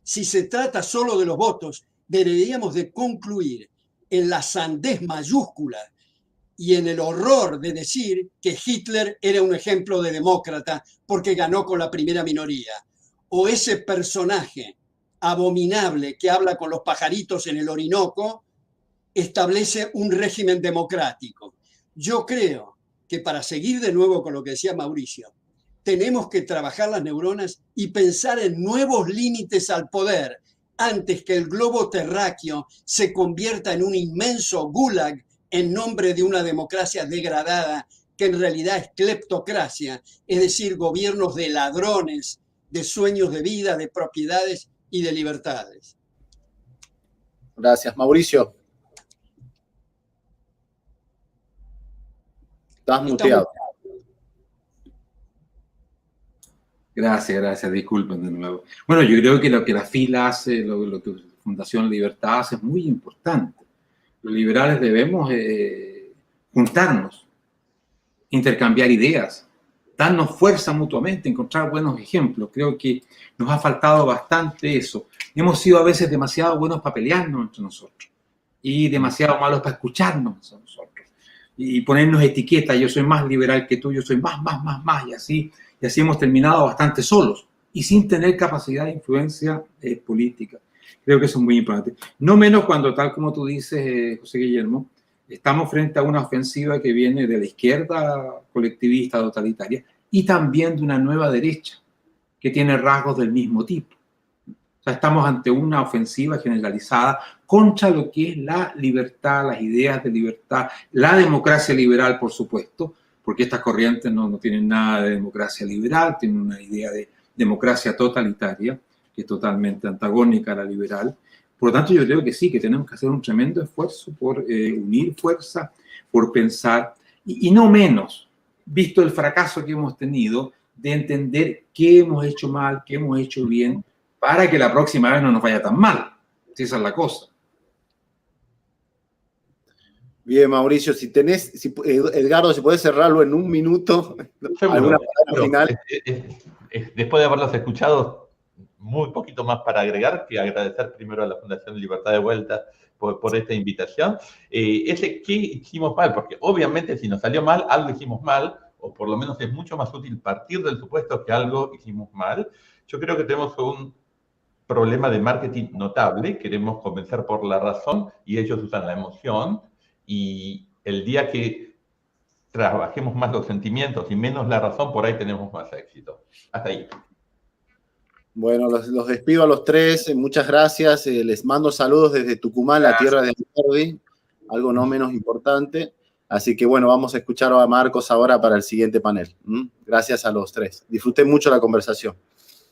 si se trata solo de los votos, deberíamos de concluir en la sandez mayúscula y en el horror de decir que Hitler era un ejemplo de demócrata porque ganó con la primera minoría. O ese personaje abominable que habla con los pajaritos en el Orinoco establece un régimen democrático. Yo creo que para seguir de nuevo con lo que decía Mauricio, tenemos que trabajar las neuronas y pensar en nuevos límites al poder antes que el globo terráqueo se convierta en un inmenso gulag en nombre de una democracia degradada que en realidad es cleptocracia, es decir, gobiernos de ladrones, de sueños de vida, de propiedades y de libertades. Gracias. Mauricio. Estás muteado. Gracias, disculpen de nuevo. Bueno, yo creo que lo que la FILA hace, lo que Fundación Libertad hace es muy importante. Los liberales debemos juntarnos, intercambiar ideas, darnos fuerza mutuamente, encontrar buenos ejemplos. Creo que nos ha faltado bastante eso. Hemos sido a veces demasiado buenos para pelearnos entre nosotros y demasiado malos para escucharnos a nosotros y ponernos etiquetas. Yo soy más liberal que tú, yo soy más, y así hemos terminado bastante solos y sin tener capacidad de influencia política. Creo que eso es muy importante. No menos cuando, tal como tú dices, José Guillermo, estamos frente a una ofensiva que viene de la izquierda colectivista, totalitaria, y también de una nueva derecha que tiene rasgos del mismo tipo. O sea, estamos ante una ofensiva generalizada contra lo que es la libertad, las ideas de libertad, la democracia liberal, por supuesto, porque estas corrientes no tienen nada de democracia liberal, tienen una idea de democracia totalitaria, que es totalmente antagónica a la liberal. Por lo tanto, yo creo que sí, que tenemos que hacer un tremendo esfuerzo por unir fuerzas, por pensar, y no menos, visto el fracaso que hemos tenido, de entender qué hemos hecho mal, qué hemos hecho bien, para que la próxima vez no nos vaya tan mal. Si esa es la cosa. Bien, Mauricio, Edgardo, si puedes cerrarlo en un minuto. Seguro, final. Después de haberlos escuchado, muy poquito más para agregar, que agradecer primero a la Fundación Libertad de Vuelta por esta invitación. ¿Qué hicimos mal? Porque obviamente si nos salió mal, algo hicimos mal, o por lo menos es mucho más útil partir del supuesto que algo hicimos mal. Yo creo que tenemos un problema de marketing notable, queremos convencer por la razón y ellos usan la emoción, y el día que trabajemos más los sentimientos y menos la razón, por ahí tenemos más éxito. Hasta ahí. Bueno, los despido a los tres, muchas gracias, les mando saludos desde Tucumán, la tierra de Alberdi, algo no menos importante, así que bueno, vamos a escuchar a Marcos ahora para el siguiente panel. Gracias a los tres, disfruté mucho la conversación.